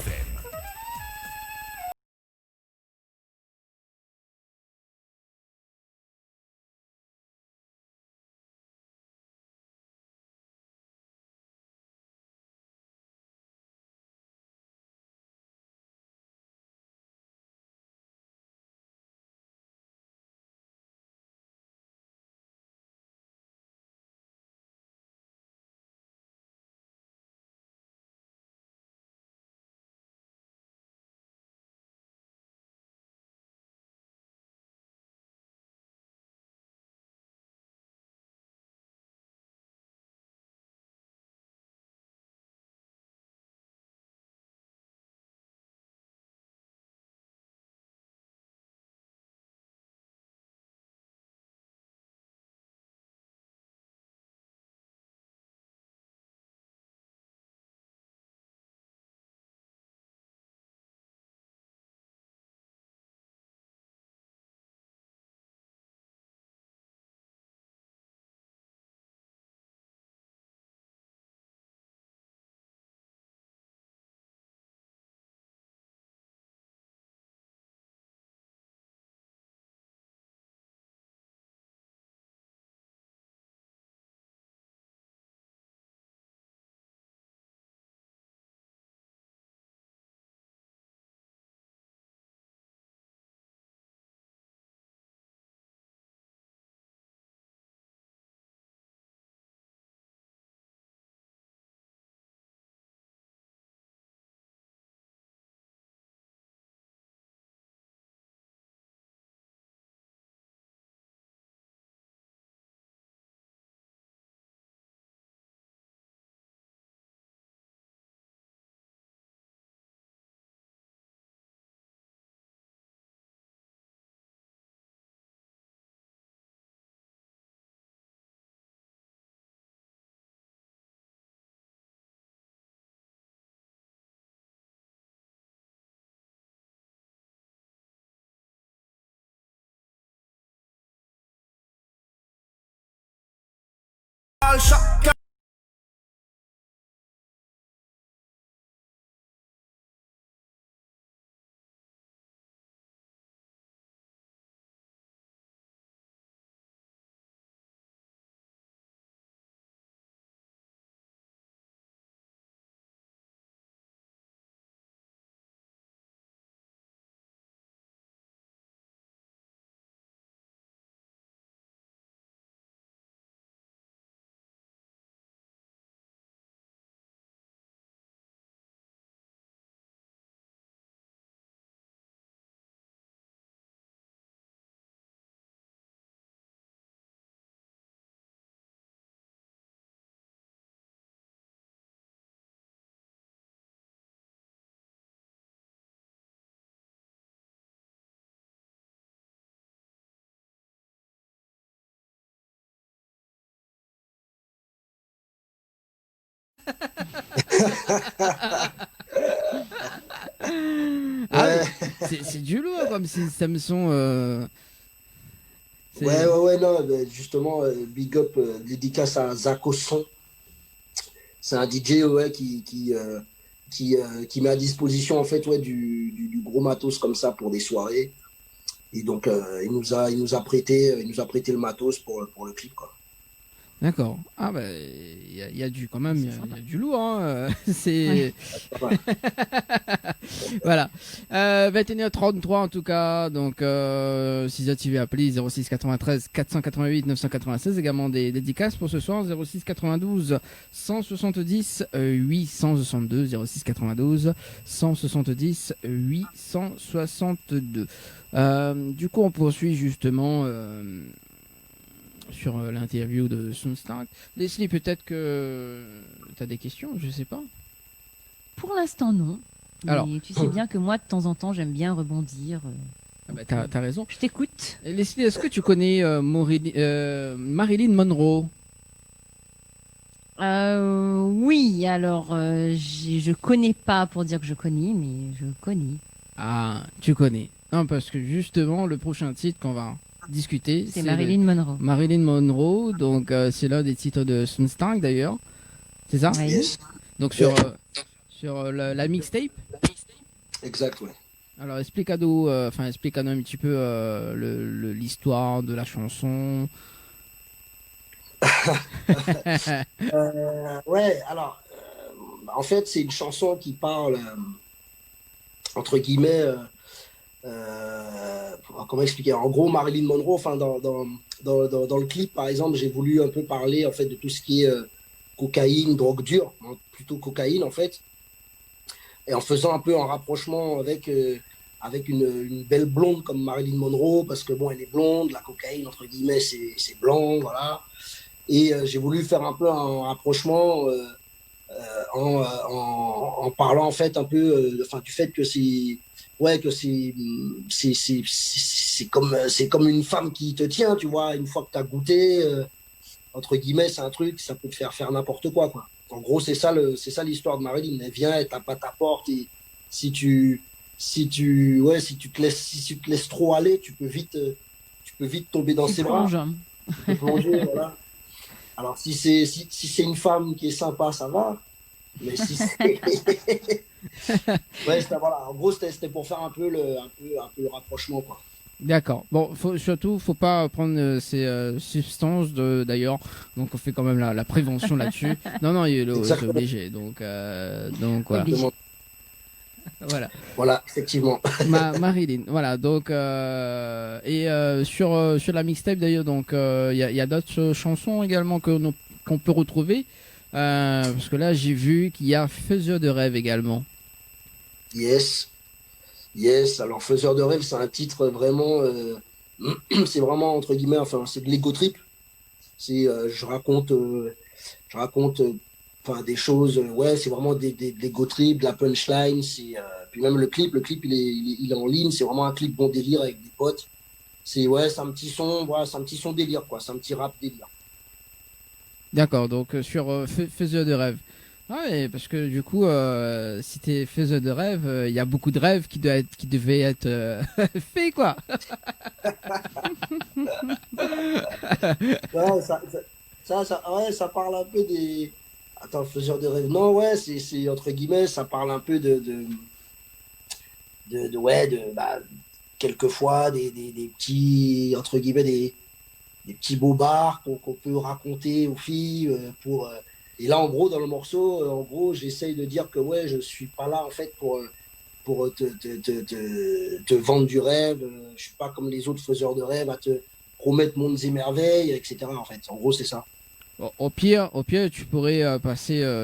mal, chacun. Ah, Ouais. c'est du lourd comme si ça me sont. Ouais, non, justement, big up, dédicace à Zach Osson. C'est un DJ, ouais, qui met à disposition, en fait, ouais, du gros matos comme ça pour des soirées. Et donc, il nous a prêté le matos pour le clip, quoi. D'accord. Ah bah il y a du quand même, il y a du lourd. Hein. C'est Ouais. voilà. 21h33 en tout cas. Donc si vous avez appelé 06 93 488 996 également des dédicaces pour ce soir 06 92 170 862 06 92 170 862. Du coup on poursuit justement. Sur l'interview de Soonstark. Leslie, peut-être que tu as des questions, je sais pas. Pour l'instant, non. Alors. Mais tu sais bien que moi, de temps en temps, j'aime bien rebondir. Ah bah, t'as raison. Je t'écoute. Et Leslie, est-ce que tu connais Marilyn Monroe? Oui, alors, je connais pas pour dire que je connais, mais je connais. Ah, tu connais. Non, parce que justement, le prochain titre qu'on va discuter, C'est Marilyn Monroe. Marilyn Monroe, donc c'est l'un des titres de Soonstark d'ailleurs. C'est ça? Ouais. Yes. Donc sur la mixtape. Exact, ouais. Alors explique-nous un petit peu l'histoire de la chanson. Ouais, alors, en fait, c'est une chanson qui parle, entre guillemets, comment expliquer? En gros, Marilyn Monroe, enfin, dans le clip, par exemple, j'ai voulu un peu parler, en fait, de tout ce qui est cocaïne, drogue dure, hein, plutôt cocaïne, en fait, et en faisant un peu un rapprochement avec une belle blonde comme Marilyn Monroe, parce que, bon, elle est blonde, la cocaïne, entre guillemets, c'est blanc, voilà. Et j'ai voulu faire un peu un rapprochement en parlant, en fait, un peu enfin, du fait que c'est comme une femme qui te tient, tu vois, une fois que tu as goûté, entre guillemets, c'est un truc, ça peut te faire n'importe quoi, quoi. En gros, c'est ça l'histoire de Marilyn. Elle vient, elle tape à ta porte et si si tu te laisses trop aller, tu peux vite tomber dans Tu ses bras, plonges. tu peux plonger, voilà. Alors si c'est une femme qui est sympa, ça va. Mais si c'est ouais, voilà. En gros, c'était pour faire un peu le rapprochement, quoi. D'accord. Bon, faut pas prendre ces substances d'ailleurs. Donc on fait quand même la prévention là-dessus. Non, c'est Exactement. obligé. Donc voilà. Obligé. Voilà. Voilà, effectivement. Marilyn. Voilà. Donc sur la mixtape d'ailleurs, donc il y a d'autres chansons également qu'on peut retrouver. Parce que là j'ai vu qu'il y a Faiseur de rêve également. Yes. Yes. Alors, Faiseur de rêve, c'est un titre vraiment, c'est vraiment entre guillemets, enfin, c'est de l'ego trip. C'est, je raconte, enfin, des choses. Ouais, c'est vraiment de l'ego trip, de la punchline. Puis même le clip, il est en ligne. C'est vraiment un clip bon délire avec des potes. C'est un petit son, voilà, c'est un petit son délire, quoi. C'est un petit rap délire. D'accord, donc sur Faiseur de rêve. Ah ouais, parce que du coup, si t'es faiseur de rêve, il y a beaucoup de rêves qui devaient être faits, quoi. Ouais, Ouais, ça parle un peu des. Attends, faiseur de rêve. Non, ouais, c'est entre guillemets, ça parle un peu ouais, bah, quelquefois des petits, entre guillemets, des petits bobards qu'on peut raconter aux filles et là, en gros, dans le morceau, en gros, j'essaye de dire que ouais, je suis pas là, en fait, pour te vendre du rêve. Je suis pas comme les autres faiseurs de rêve à te promettre mondes et merveilles, etc. En fait, en gros, c'est ça. Au pire, tu pourrais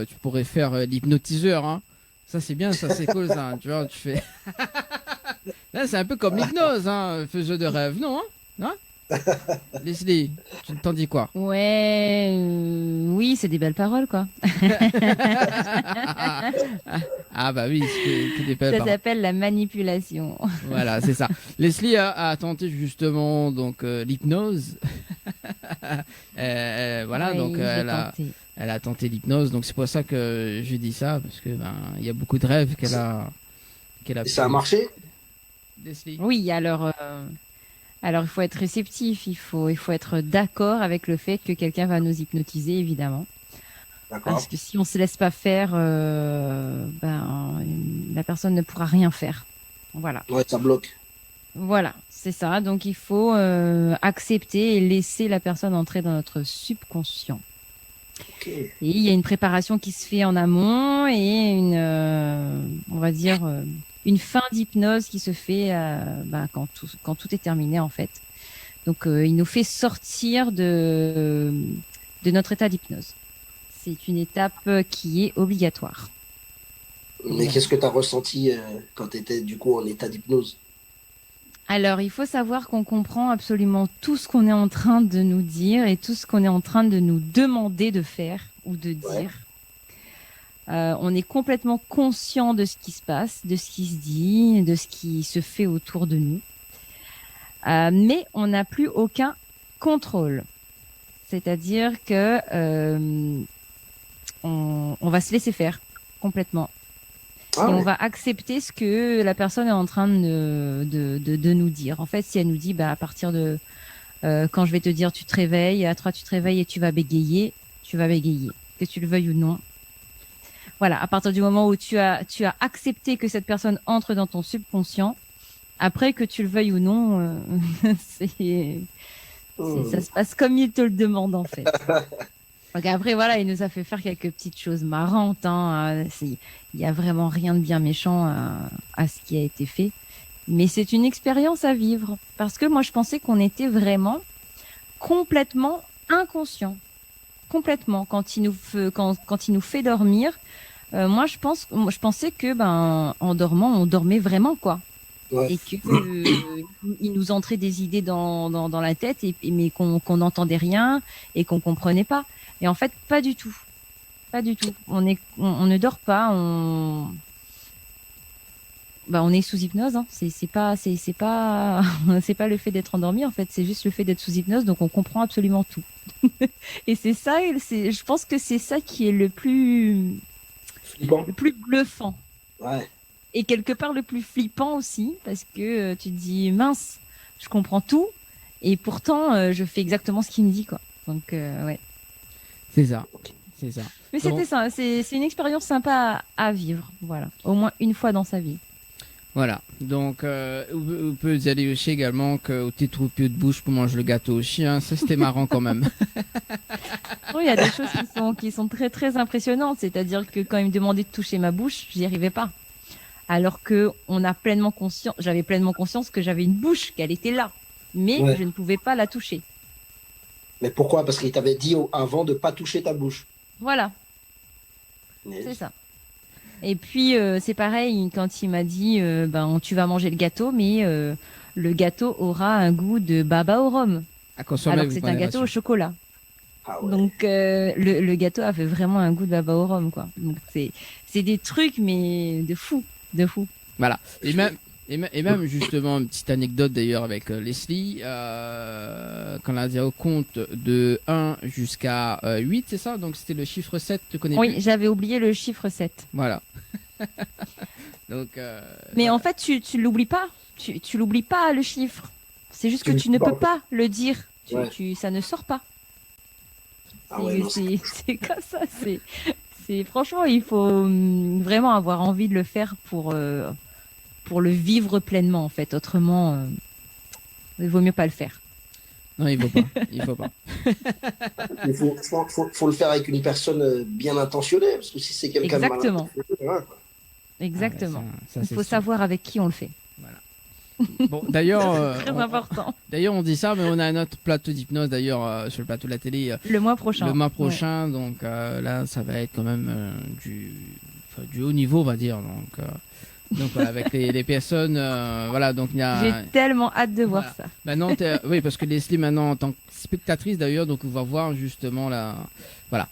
tu pourrais faire l'hypnotiseur, hein. Ça c'est bien, ça c'est cool, ça. Tu vois, tu fais. Là, c'est un peu comme l'hypnose, hein, faiseur de rêve, non, hein? Leslie, tu t'en dis quoi? Ouais, oui, c'est des belles paroles, quoi. Ah bah oui, c'est des belles Ça paroles. s'appelle la manipulation. Voilà, c'est ça. Leslie a tenté justement donc l'hypnose. Voilà, Oui, donc j'ai tenté. elle a tenté l'hypnose, donc c'est pour ça que je dis ça parce que ben il y a beaucoup de rêves qu'elle a Et ça a pu- marché? Leslie. Oui, alors il faut être réceptif, il faut être d'accord avec le fait que quelqu'un va nous hypnotiser, évidemment. D'accord. Parce que si on se laisse pas faire, la personne ne pourra rien faire. Voilà. Ouais, ça bloque. Voilà, c'est ça. Donc il faut accepter et laisser la personne entrer dans notre subconscient. Ok. Et il y a une préparation qui se fait en amont et on va dire, une fin d'hypnose qui se fait quand tout est terminé en fait. Donc il nous fait sortir de notre état d'hypnose. C'est une étape qui est obligatoire. Mais qu'est-ce que tu as ressenti quand tu étais du coup en état d'hypnose? Alors, il faut savoir qu'on comprend absolument tout ce qu'on est en train de nous dire et tout ce qu'on est en train de nous demander de faire ou de dire. On est complètement conscient de ce qui se passe, de ce qui se dit, de ce qui se fait autour de nous. Mais on n'a plus aucun contrôle. C'est-à-dire que on va se laisser faire complètement. Ah, Et on ouais. va accepter ce que la personne est en train de nous dire. En fait, si elle nous dit, à partir de quand je vais te dire, tu te réveilles, à 3, tu te réveilles et tu vas bégayer, que tu le veuilles ou non. Voilà, à partir du moment où tu as accepté que cette personne entre dans ton subconscient, après que tu le veuilles ou non, ça se passe comme il te le demande en fait. Donc après, voilà, il nous a fait faire quelques petites choses marrantes. Il y a vraiment rien de bien méchant à ce qui a été fait. Mais c'est une expérience à vivre. Parce que moi, je pensais qu'on était vraiment complètement inconscient. Complètement. Quand il nous fait dormir, moi, je pensais que, en dormant, on dormait vraiment, quoi. Ouais. Et que il nous entrait des idées dans la tête, mais qu'on n'entendait rien et qu'on comprenait pas. Et en fait, pas du tout. Pas du tout. On ne dort pas, on est sous hypnose, hein. C'est pas c'est pas le fait d'être endormi en fait, c'est juste le fait d'être sous hypnose, donc on comprend absolument tout. Et c'est ça, je pense que c'est ça qui est le plus Flippant. bluffant. Ouais. Et quelque part le plus flippant aussi, parce que tu te dis mince, je comprends tout, et pourtant je fais exactement ce qu'il me dit, quoi. Donc ouais. C'est ça. C'est ça. Mais c'était ça, c'est une expérience sympa à vivre, voilà. Au moins une fois dans sa vie. Voilà. Donc, on peut dire aussi également que t'es trop peu de bouche pour manger le gâteau au chien. Ça, c'était marrant quand même. Oui, il y a des choses qui sont très très impressionnantes. C'est-à-dire que quand il me demandait de toucher ma bouche, j'y arrivais pas. Alors que j'avais pleinement conscience que j'avais une bouche, qu'elle était là, mais Ouais. je ne pouvais pas la toucher. Mais pourquoi? Parce qu'il t'avait dit avant de pas toucher ta bouche. Voilà, Mais- c'est ça. Et puis c'est pareil quand il m'a dit tu vas manger le gâteau, mais le gâteau aura un goût de baba au rhum, À consommer alors que avec c'est un gâteau au chocolat. Ah ouais. Donc le gâteau avait vraiment un goût de baba au rhum, quoi. Donc c'est des trucs mais de fou. Voilà. Et même justement, une petite anecdote d'ailleurs avec Leslie, quand on a dit au compte de 1 jusqu'à 8, c'est ça? Donc c'était le chiffre 7, tu connais Oui, plus? j'avais oublié le chiffre 7. Voilà. Donc, Mais voilà. en fait, tu l'oublies pas. Tu l'oublies pas, le chiffre. C'est juste que Tu tu ne l'oublies peux pas. pas le dire. Ouais. Ça ne sort pas. Ah ouais, non, C'est comme ça. Franchement, il faut vraiment avoir envie de le faire pour le vivre pleinement, en fait. Autrement, il vaut mieux pas le faire. Non, il faut pas. Il faut pas. il faut le faire avec une personne bien intentionnée, parce que si c'est quelqu'un de mal Exactement. intentionné, voilà, quoi. Exactement. Ah, ça, Il c'est faut sûr. savoir avec qui on le fait. Bon, d'ailleurs, Très important. d'ailleurs, on dit ça, mais on a un autre plateau d'hypnose, d'ailleurs, sur le plateau de la télé, Le mois prochain. le mois prochain. Donc là, ça va être quand même du haut niveau, on va dire. Donc voilà, avec les personnes, voilà. Donc il y a. J'ai tellement hâte de voir Voilà. ça. Maintenant, oui, parce que Leslie, maintenant, en tant que spectatrice d'ailleurs, donc on va voir justement là. Voilà.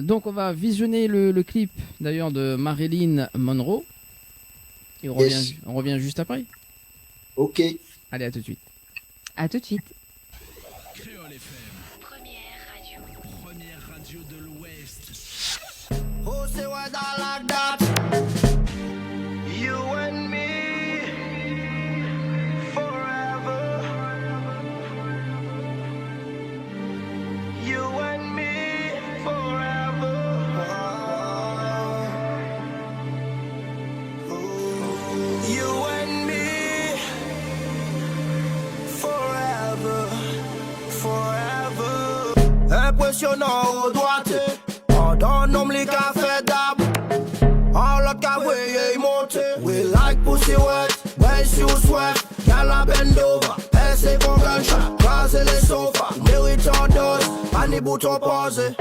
Donc on va visionner le clip d'ailleurs de Marilyn Monroe. Et Yes. on revient juste après. Ok. Allez, à tout de suite. À tout de suite. Créole FM. Première radio de l'Ouest. Who say what I like that? You and me forever. You and me forever. You and me forever, forever. Impressionnant au droite. D'un homme li ka fait dab. En l'autre ka voye y monte. We like pussy wet, when you sweat. Girl a bend over, essaye qu'on gunshot. Craser les sofas, mérite en dose. Pas ni bouton posé.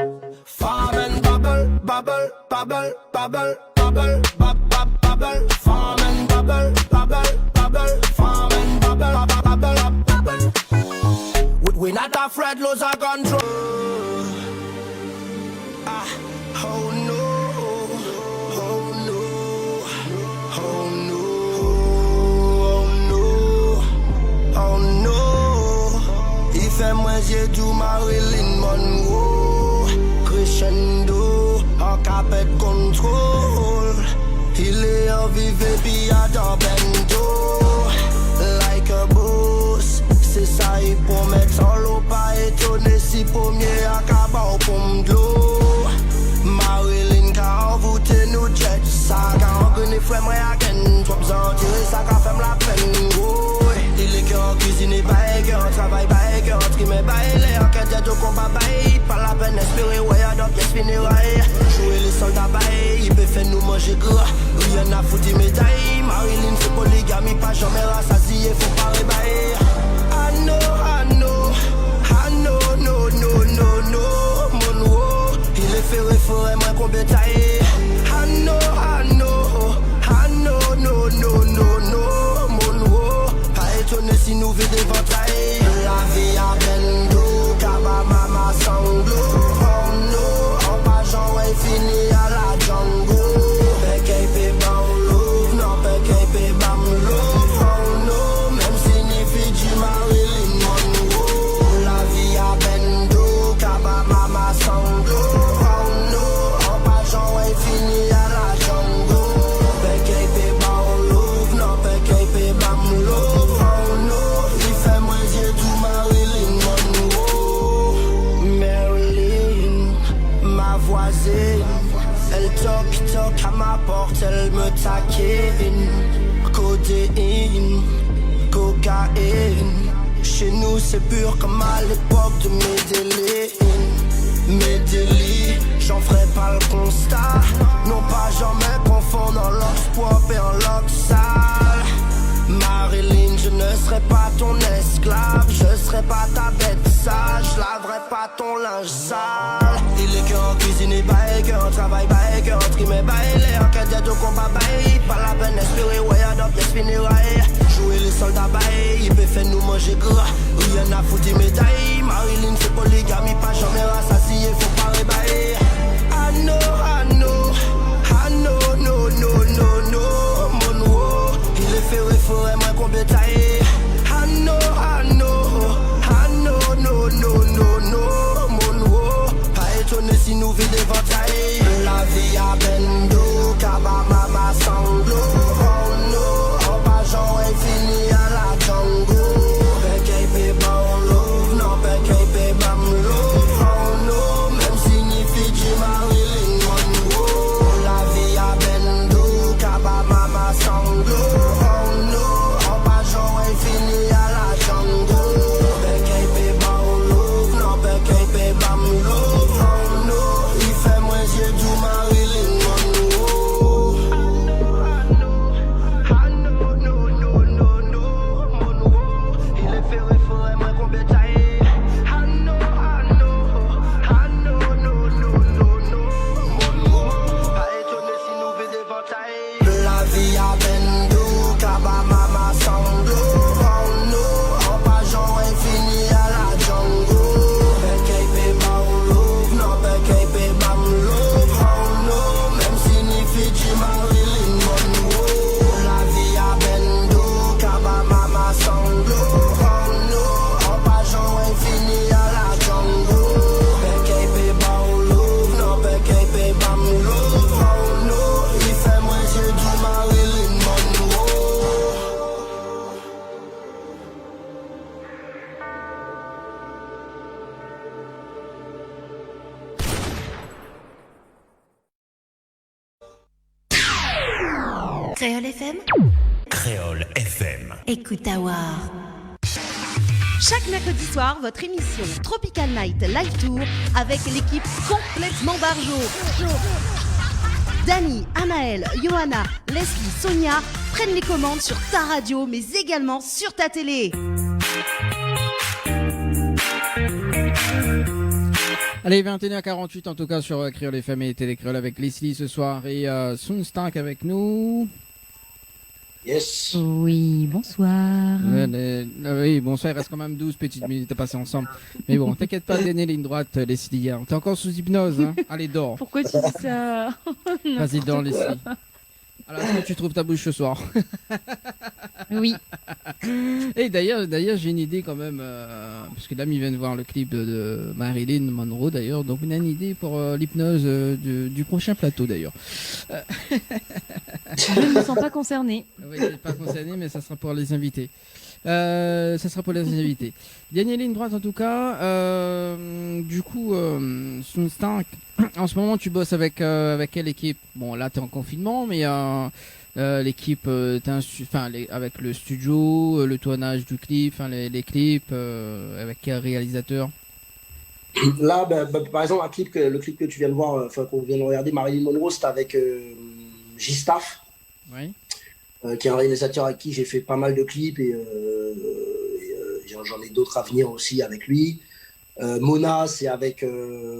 Femme and bubble, bubble, bubble, bubble, bubble, bubble, bubble. Femme and bubble, bubble, bubble. Femme and bubble, bubble, bubble. We not afraid, lose our control. Oh no, oh no, oh no, oh no, oh no. Il fait moins j'ai tout Marilyn Monroe. Crescendo, en capet contrôle. Il est en vive puis à dans bendo. Like a boss, c'est ça il promet sans l'eau pas étonné si premier à cabot pour m'dlo. Marilyn ka envoûté nous jet. Ça ka engrené frère moi again. Trop besoin de tirer ça ka fait la peine. Oh, il est que en cuisine et bail, que en travail bail, que en trimé bail. Les enquêtes de combat bail. Pas la peine espérer ouais donc yes finirai. Jouer les soldats bail, il peut faire nous manger gras. Rien à foutre médaille. Marilyn c'est polygamie, pas jamais rassasié, faut pas rébailler. I know, I know, I know, no, no, no, no, Monroe. Il est ferré, forêt, moins qu'on bétaille. I know, I know, I know, no, no, no, no, Monroe. Pas étonné si nous vit des ventailles. La vie à bendo, kaba mama sanglo. Oh no, en pas genre, ouais, fini à la Django. Pekei pe ban love, non, pekei pe bam love. Oh no, même signifie du Marilyn Monroe. La vie à bendo, kaba mama sanglo. Oh no, en pas genre, ouais, fini à la Django. Pekei pe ban love, non, pekei pe bam love. Oh no, il fait moins yeux tout Marilyn Monroe. Marilyn, ma voisine. Elle toque à ma porte, elle me taquine. Codéine, cocaïne. Chez nous c'est pur comme à l'époque de Medellin. Medellin, j'en ferai pas le constat. Non pas jamais confondre en lox propre et en lox sale. Marilyn, je ne serai pas ton esclave. Je serai pas ta bête sage. Je laverai pas ton linge sale. Il est que en cuisine et bail, que en travail bail, que en trimé bail. Les enquêtes de combat bail. Pas la peine d'espérer, ouais, donc yes finirai. Jouer les soldats bail, il peut faire nous manger gras. Rien à foutre médaille. Marilyn c'est polygamie, pas jamais rassasié, faut pas rébailler. I know, I know, I know, no, no, no, no, Monroe. Il est ferré, forêt, moins qu'on bétaille. I know, I know, I know, no, no, no, no, Monroe. Pas étonné si nous vit des ventailles. La vie à bendo, kaba mama sanglo. Oh no, en pas genre est fini à la Django. Pekei pe ban love, non pekei pe bam love. Créole FM, Créole FM. écoute Awar. Chaque mercredi soir, votre émission Tropical Night Live Tour avec l'équipe complètement Barjo. Dani, Anaël, Johanna, Leslie, Sonia prennent les commandes sur ta radio, mais également sur ta télé. Allez, 21h48 en tout cas sur Créole FM et Télé Créole avec Leslie ce soir et Soonstank avec nous. Yes. Oui, bonsoir. Oui, bonsoir, il reste quand même 12 petites minutes à passer ensemble. Mais bon, t'inquiète pas, dernier ligne droite, Leslie. T'es encore sous hypnose, hein. Allez, dors. Pourquoi tu dis ça? Vas-y, dors, Leslie. Alors, est-ce que tu trouves ta bouche ce soir? Oui. Et d'ailleurs, j'ai une idée quand même, parce que l'ami vient de voir le clip de Marilyn Monroe d'ailleurs, donc on a une idée pour l'hypnose du prochain plateau d'ailleurs. Je ne me sens pas concernée. Oui, pas concerné, mais ça sera pour les invités. Ça sera pour les invités. Dernière ligne droite en tout cas. Du coup, Soonstank, en ce moment tu bosses avec quelle équipe? Bon, là t'es en confinement, mais l'équipe, avec le studio, le tournage du clip, les clips, avec quel réalisateur? Là, par exemple, le clip que tu viens de voir, qu'on vient de regarder, Marilyn Monroe, c'était avec J-Staff, Oui. qui est un réalisateur avec qui j'ai fait pas mal de clips et j'en ai d'autres à venir aussi avec lui. Mona, c'est avec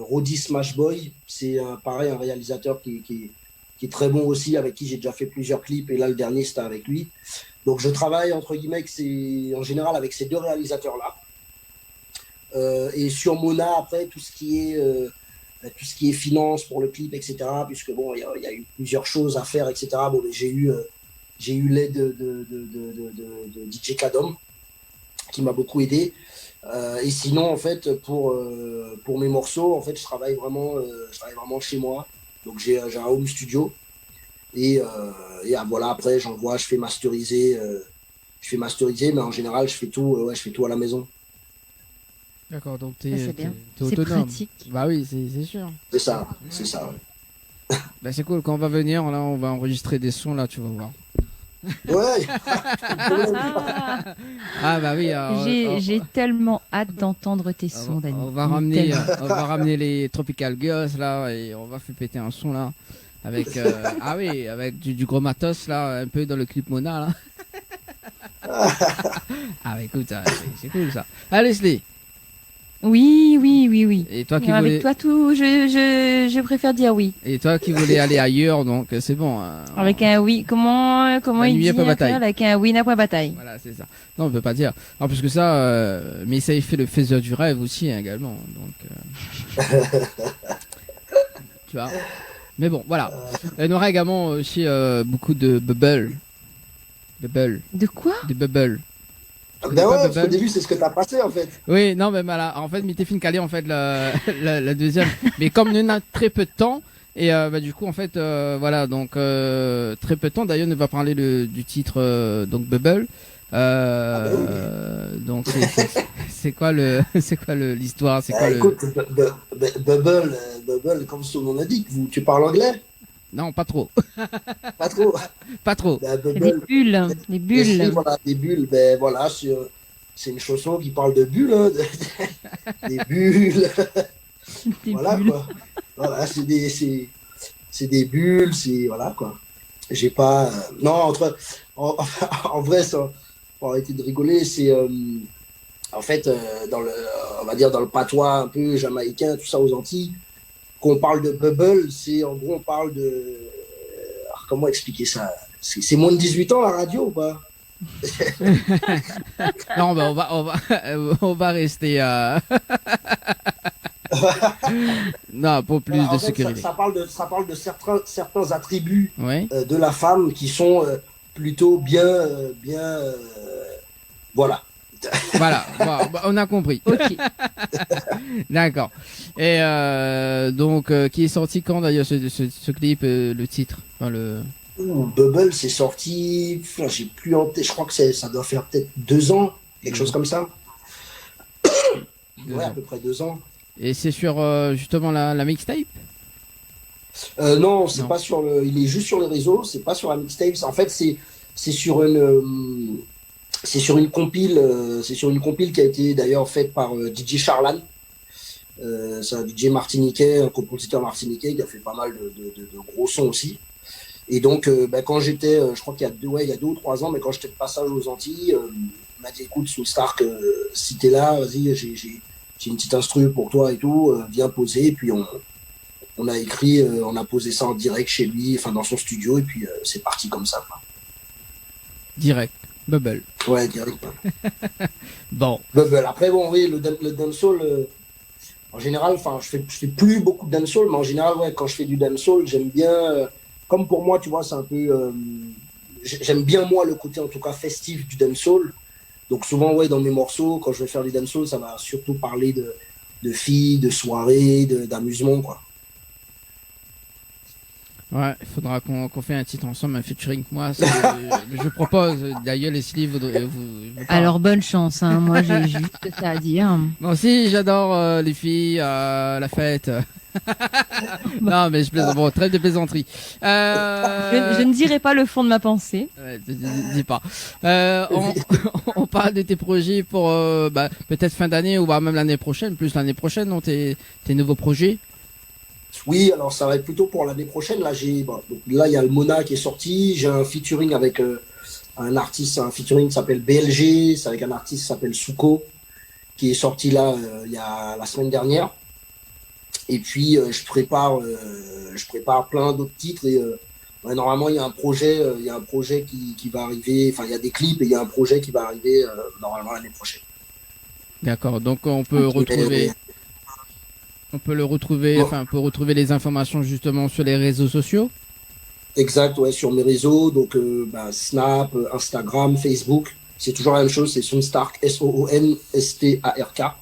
Roddy Smashboy, c'est pareil, un réalisateur qui est très bon aussi, avec qui j'ai déjà fait plusieurs clips et là le dernier c'était avec lui. Donc je travaille entre guillemets en général avec ces deux réalisateurs-là. Et sur Mona, après, tout ce qui est finance pour le clip, etc., puisque bon, il y a eu plusieurs choses à faire, etc. Bon, j'ai eu l'aide de DJ Kadom, qui m'a beaucoup aidé. Et sinon, en fait, pour mes morceaux, en fait, je travaille vraiment chez moi. Donc j'ai un home studio. Et voilà, après, j'envoie, je fais masteriser, mais en général, je fais tout à la maison. D'accord, donc Ça, c'est bien. t'es C'est autonome. pratique. Bah oui, c'est sûr. C'est ça, ouais. Bah c'est cool, quand on va venir, là, on va enregistrer des sons, là, tu vas voir. Ouais. Ah bah oui. J'ai tellement hâte d'entendre tes sons, Dani. On va ramener les Tropical Girls là et on va faire péter un son là avec avec du gros matos là, un peu dans le clip Mona là. Ah bah écoute, c'est cool ça. Ah Leslie. Oui. Et toi qui Avec voulais toi, je préfère dire oui. Et toi qui voulais aller ailleurs, donc c'est bon. Avec un oui, comment La il nuit dit après bataille. avec un oui après bataille. Voilà, c'est ça. Non, on peut pas dire. Alors parce que ça, mais ça il fait le faiseur du rêve aussi hein, également. Donc, tu vois. Mais bon, voilà. On aura également aussi beaucoup de bubble. De quoi? De bubble. Ben ouais, parce qu'au début, c'est ce que t'as passé en fait. Oui, non, mais voilà. En fait, Mitefine calé en fait la deuxième. Mais comme nous avons très peu de temps, et du coup, en fait, voilà, donc très peu de temps. D'ailleurs, on va parler du titre donc Bubble. Donc c'est quoi l'histoire, c'est quoi écoute, Bubble, comme son nom l'indique, tu parles anglais? Non, pas trop. Pas trop. Pas trop. Des bulles, des bulles. Et voilà, des bulles. Ben voilà, c'est une chanson qui parle de bulles, hein, des bulles. Des voilà bulles. quoi. Voilà, c'est des bulles, c'est voilà quoi. J'ai pas. Non, en vrai, ça, pour arrêter de rigoler, c'est en fait on va dire dans le patois un peu jamaïcain, tout ça aux Antilles. Qu'on parle de bubble, c'est en gros on parle de. Alors, comment expliquer ça? C'est moins de 18 ans la radio ou pas? Non, ben on va rester. Non, pour plus Alors, de en fait, sécurité. ça parle de certains attributs Oui. de la femme qui sont plutôt bien. Voilà. Voilà, bon, on a compris. Ok. D'accord. Et donc, qui est sorti quand d'ailleurs ce clip, le titre, enfin, Bubble, c'est sorti. Enfin, j'ai plus en tête. Je crois que ça doit faire peut-être 2 ans, quelque chose comme ça. Ouais, à peu près 2 ans. Et c'est sur justement la mixtape. Non, c'est Non. pas sur le. Il est juste sur les réseaux. C'est pas sur la mixtape. En fait, c'est sur une. C'est sur une compile qui a été d'ailleurs faite par DJ Charlan. C'est un DJ martiniquais, un compositeur martiniquais qui a fait pas mal de gros sons aussi. Et donc, quand j'étais, je crois qu'il y a il y a 2 ou 3 ans, mais quand j'étais de passage aux Antilles, il m'a dit écoute, Soulstark, si t'es là, vas-y, j'ai une petite instru pour toi et tout, viens poser. Et puis on a écrit, on a posé ça en direct chez lui, enfin dans son studio, et puis c'est parti comme ça, quoi. Direct. Bubble. Ouais, direct. Bon. Bubble. Après, bon, oui, le dancehall, en général, enfin, je fais plus beaucoup de dancehall, mais en général, ouais, quand je fais du dancehall, j'aime bien, comme pour moi, tu vois, c'est un peu, j'aime bien moi le côté en tout cas festif du dancehall. Donc souvent, ouais, dans mes morceaux, quand je vais faire du dancehall, ça va surtout parler de filles, de soirées, d'amusement, quoi. Ouais, il faudra qu'on fasse un titre ensemble, un featuring que moi. Je propose, d'ailleurs, Leslie vous Alors bonne chance, hein. Moi j'ai juste ça à dire. Moi aussi, j'adore les filles, la fête. Non, mais je plaisante. Bon, trêve de plaisanterie. Je ne dirai pas le fond de ma pensée. Ouais, dis pas. On parle de tes projets pour peut-être fin d'année ou même l'année prochaine, plus l'année prochaine, non, tes nouveaux projets. Oui, alors ça va être plutôt pour l'année prochaine. Là, il y a le Mona qui est sorti. J'ai un featuring avec un artiste, un featuring qui s'appelle BLG. C'est avec un artiste qui s'appelle Souko, qui est sorti là il y a la semaine dernière. Et puis je prépare plein d'autres titres. Et normalement, il y a un projet qui va arriver. Enfin, il y a des clips et il y a un projet qui va arriver normalement l'année prochaine. D'accord. Donc on peut retrouver. On peut retrouver les informations justement sur les réseaux sociaux. Exact, ouais, sur mes réseaux, donc Snap, Instagram, Facebook, c'est toujours la même chose, c'est Soulstark, SONSTARK.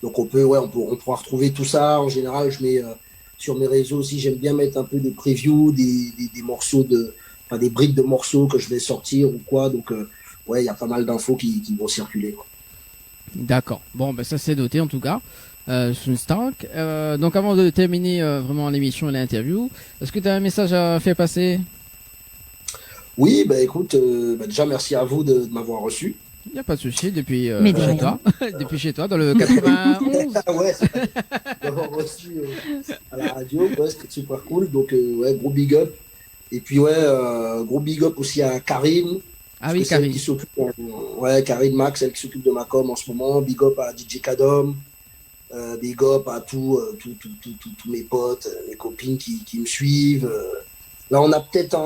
Donc on pourra retrouver tout ça. En général, je mets sur mes réseaux aussi, j'aime bien mettre un peu des previews, des morceaux des briques de morceaux que je vais sortir ou quoi. Donc ouais, il y a pas mal d'infos qui vont circuler, quoi. D'accord. Bon, ça c'est noté en tout cas. Soulstark. Donc avant de terminer vraiment l'émission et l'interview, est-ce que tu as un message à faire passer? Oui, écoute, déjà merci à vous de m'avoir reçu. Il n'y a pas de souci, depuis chez toi. Depuis chez toi, dans le 91. Ouais, d'avoir reçu à la radio, ouais, c'était super cool. Donc ouais, gros big up. Et puis ouais, gros big up aussi à Karine. Ah oui, Karine. Karine Max, elle qui s'occupe de ma com en ce moment. Big up à DJ Kadom. Big up à tous mes potes, mes copines qui me suivent. Là, on a peut-être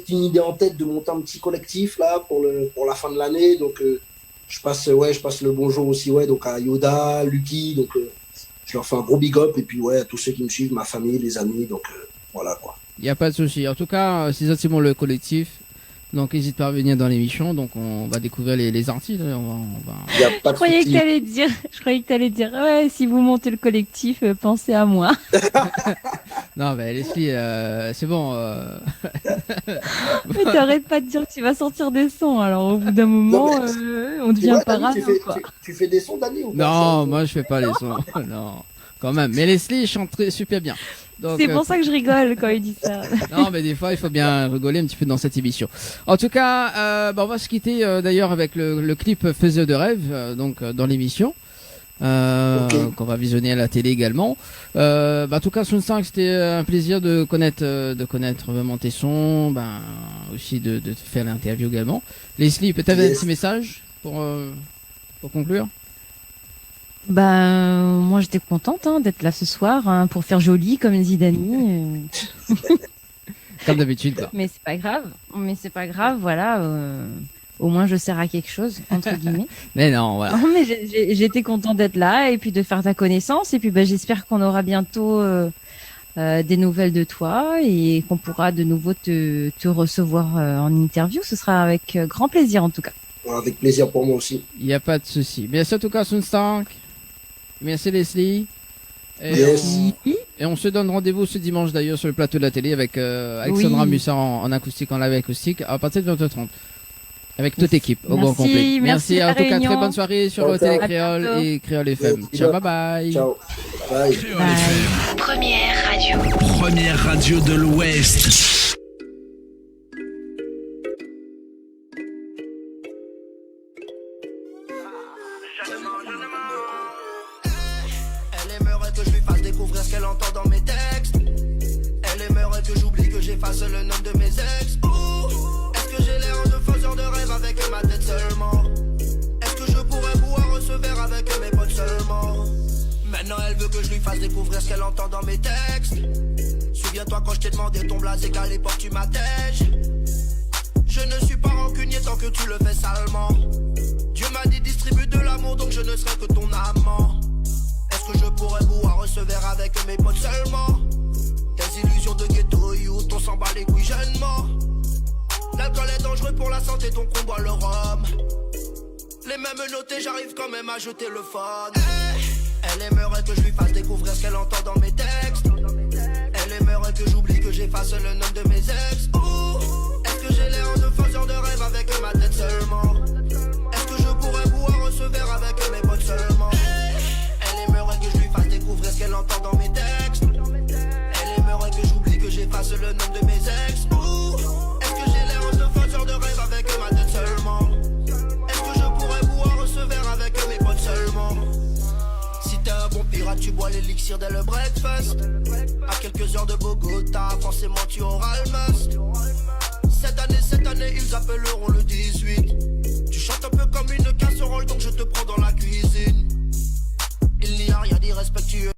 une idée en tête de monter un petit collectif là pour la fin de l'année. Donc je passe le bonjour aussi donc à Yoda, Lucky. Donc je leur fais un gros big up et puis ouais à tous ceux qui me suivent, ma famille, les amis. Donc voilà quoi. Il n'y a pas de souci. En tout cas, c'est exactement le collectif. Donc n'hésite pas à venir dans l'émission, donc on va découvrir les artistes. Je croyais que t'allais dire ouais, si vous montez le collectif, pensez à moi. Non mais Leslie, c'est bon. Mais t'arrêtes pas de dire que tu vas sortir des sons, alors au bout d'un moment, on devient parano, quoi. Tu fais des sons, Dani, ou pas? Non, moi je fais pas les sons. Non, quand même. Mais Leslie chante super bien. C'est pour ça que je rigole quand il dit ça. Non, mais des fois, il faut bien rigoler un petit peu dans cette émission. En tout cas, on va se quitter d'ailleurs avec le clip Faiseur de rêve, donc dans l'émission, qu'on va visionner à la télé également. En tout cas, Soulstark, c'était un plaisir de connaître vraiment tes sons, aussi de faire l'interview également. Leslie, peut-être un petit message pour conclure? Moi j'étais contente d'être là ce soir pour faire joli comme dit Dani. Comme d'habitude quoi. Mais c'est pas grave, voilà. Au moins je sers à quelque chose entre guillemets. Mais non, voilà. Non, mais j'étais contente d'être là et puis de faire ta connaissance et puis j'espère qu'on aura bientôt des nouvelles de toi et qu'on pourra de nouveau te recevoir en interview. Ce sera avec grand plaisir en tout cas. Avec plaisir pour moi aussi. Il n'y a pas de souci. Merci en tout cas Soulstark. Merci Leslie. Et on se donne rendez-vous ce dimanche d'ailleurs sur le plateau de la télé avec Alexandra Mussard en acoustique, en live acoustique à partir de 20h30. Avec toute équipe, au grand complet. Merci en la tout cas, réunion. très bonne soirée sur Ciao, Télé ciao. Créole À bientôt. et Créole FM. Merci. Ciao, bye bye. Ciao. Bye. Créole Bye. FM, Première radio. première radio de l'Ouest. Elle aimerait que je lui fasse découvrir ce qu'elle entend dans mes textes. Elle aimerait que j'oublie que j'efface le nom de mes ex. Ouh, est-ce que j'ai l'air de faiseur de rêve avec ma tête seulement? Est-ce que je pourrais boire ce verre avec mes potes seulement? Maintenant elle veut que je lui fasse découvrir ce qu'elle entend dans mes textes. Souviens-toi quand je t'ai demandé ton blaze et qu'à l'époque tu m'attèges. Je ne suis pas rancunier tant que tu le fais salement. Dieu m'a dit distribue de l'amour donc je ne serai que ton amant. Est-ce que je pourrais boire ce verre avec mes potes seulement? Des illusions de ghetto youth, on s'en bat les couilles jeunement. L'alcool est dangereux pour la santé donc on boit le rhum. Les mêmes notés j'arrive quand même à jeter le fun. Elle aimerait que je lui fasse découvrir ce qu'elle entend dans mes textes. Elle aimerait que j'oublie que j'efface le nom de mes ex. Ouh, est-ce que j'ai l'air de faiseur de rêve avec ma tête seulement? Est-ce que je pourrais boire ce verre avec mes potes seulement? Elle aimerait que je lui fasse découvrir ce qu'elle entend dans mes textes. Elle aimerait que j'oublie que j'efface le nom de mes ex. Ouh, est-ce que j'ai l'air de faiseur de rêve avec ma tête seulement? Est-ce que je pourrais boire ce verre avec mes potes seulement? Si t'es un bon pirate, tu bois l'élixir dès le breakfast. À quelques heures de Bogota, forcément tu auras le must. Cette année, ils appelleront le 18. Tu chantes un peu comme une casserole, donc je te prends dans la cuisine. Il n'y a rien d'irrespectueux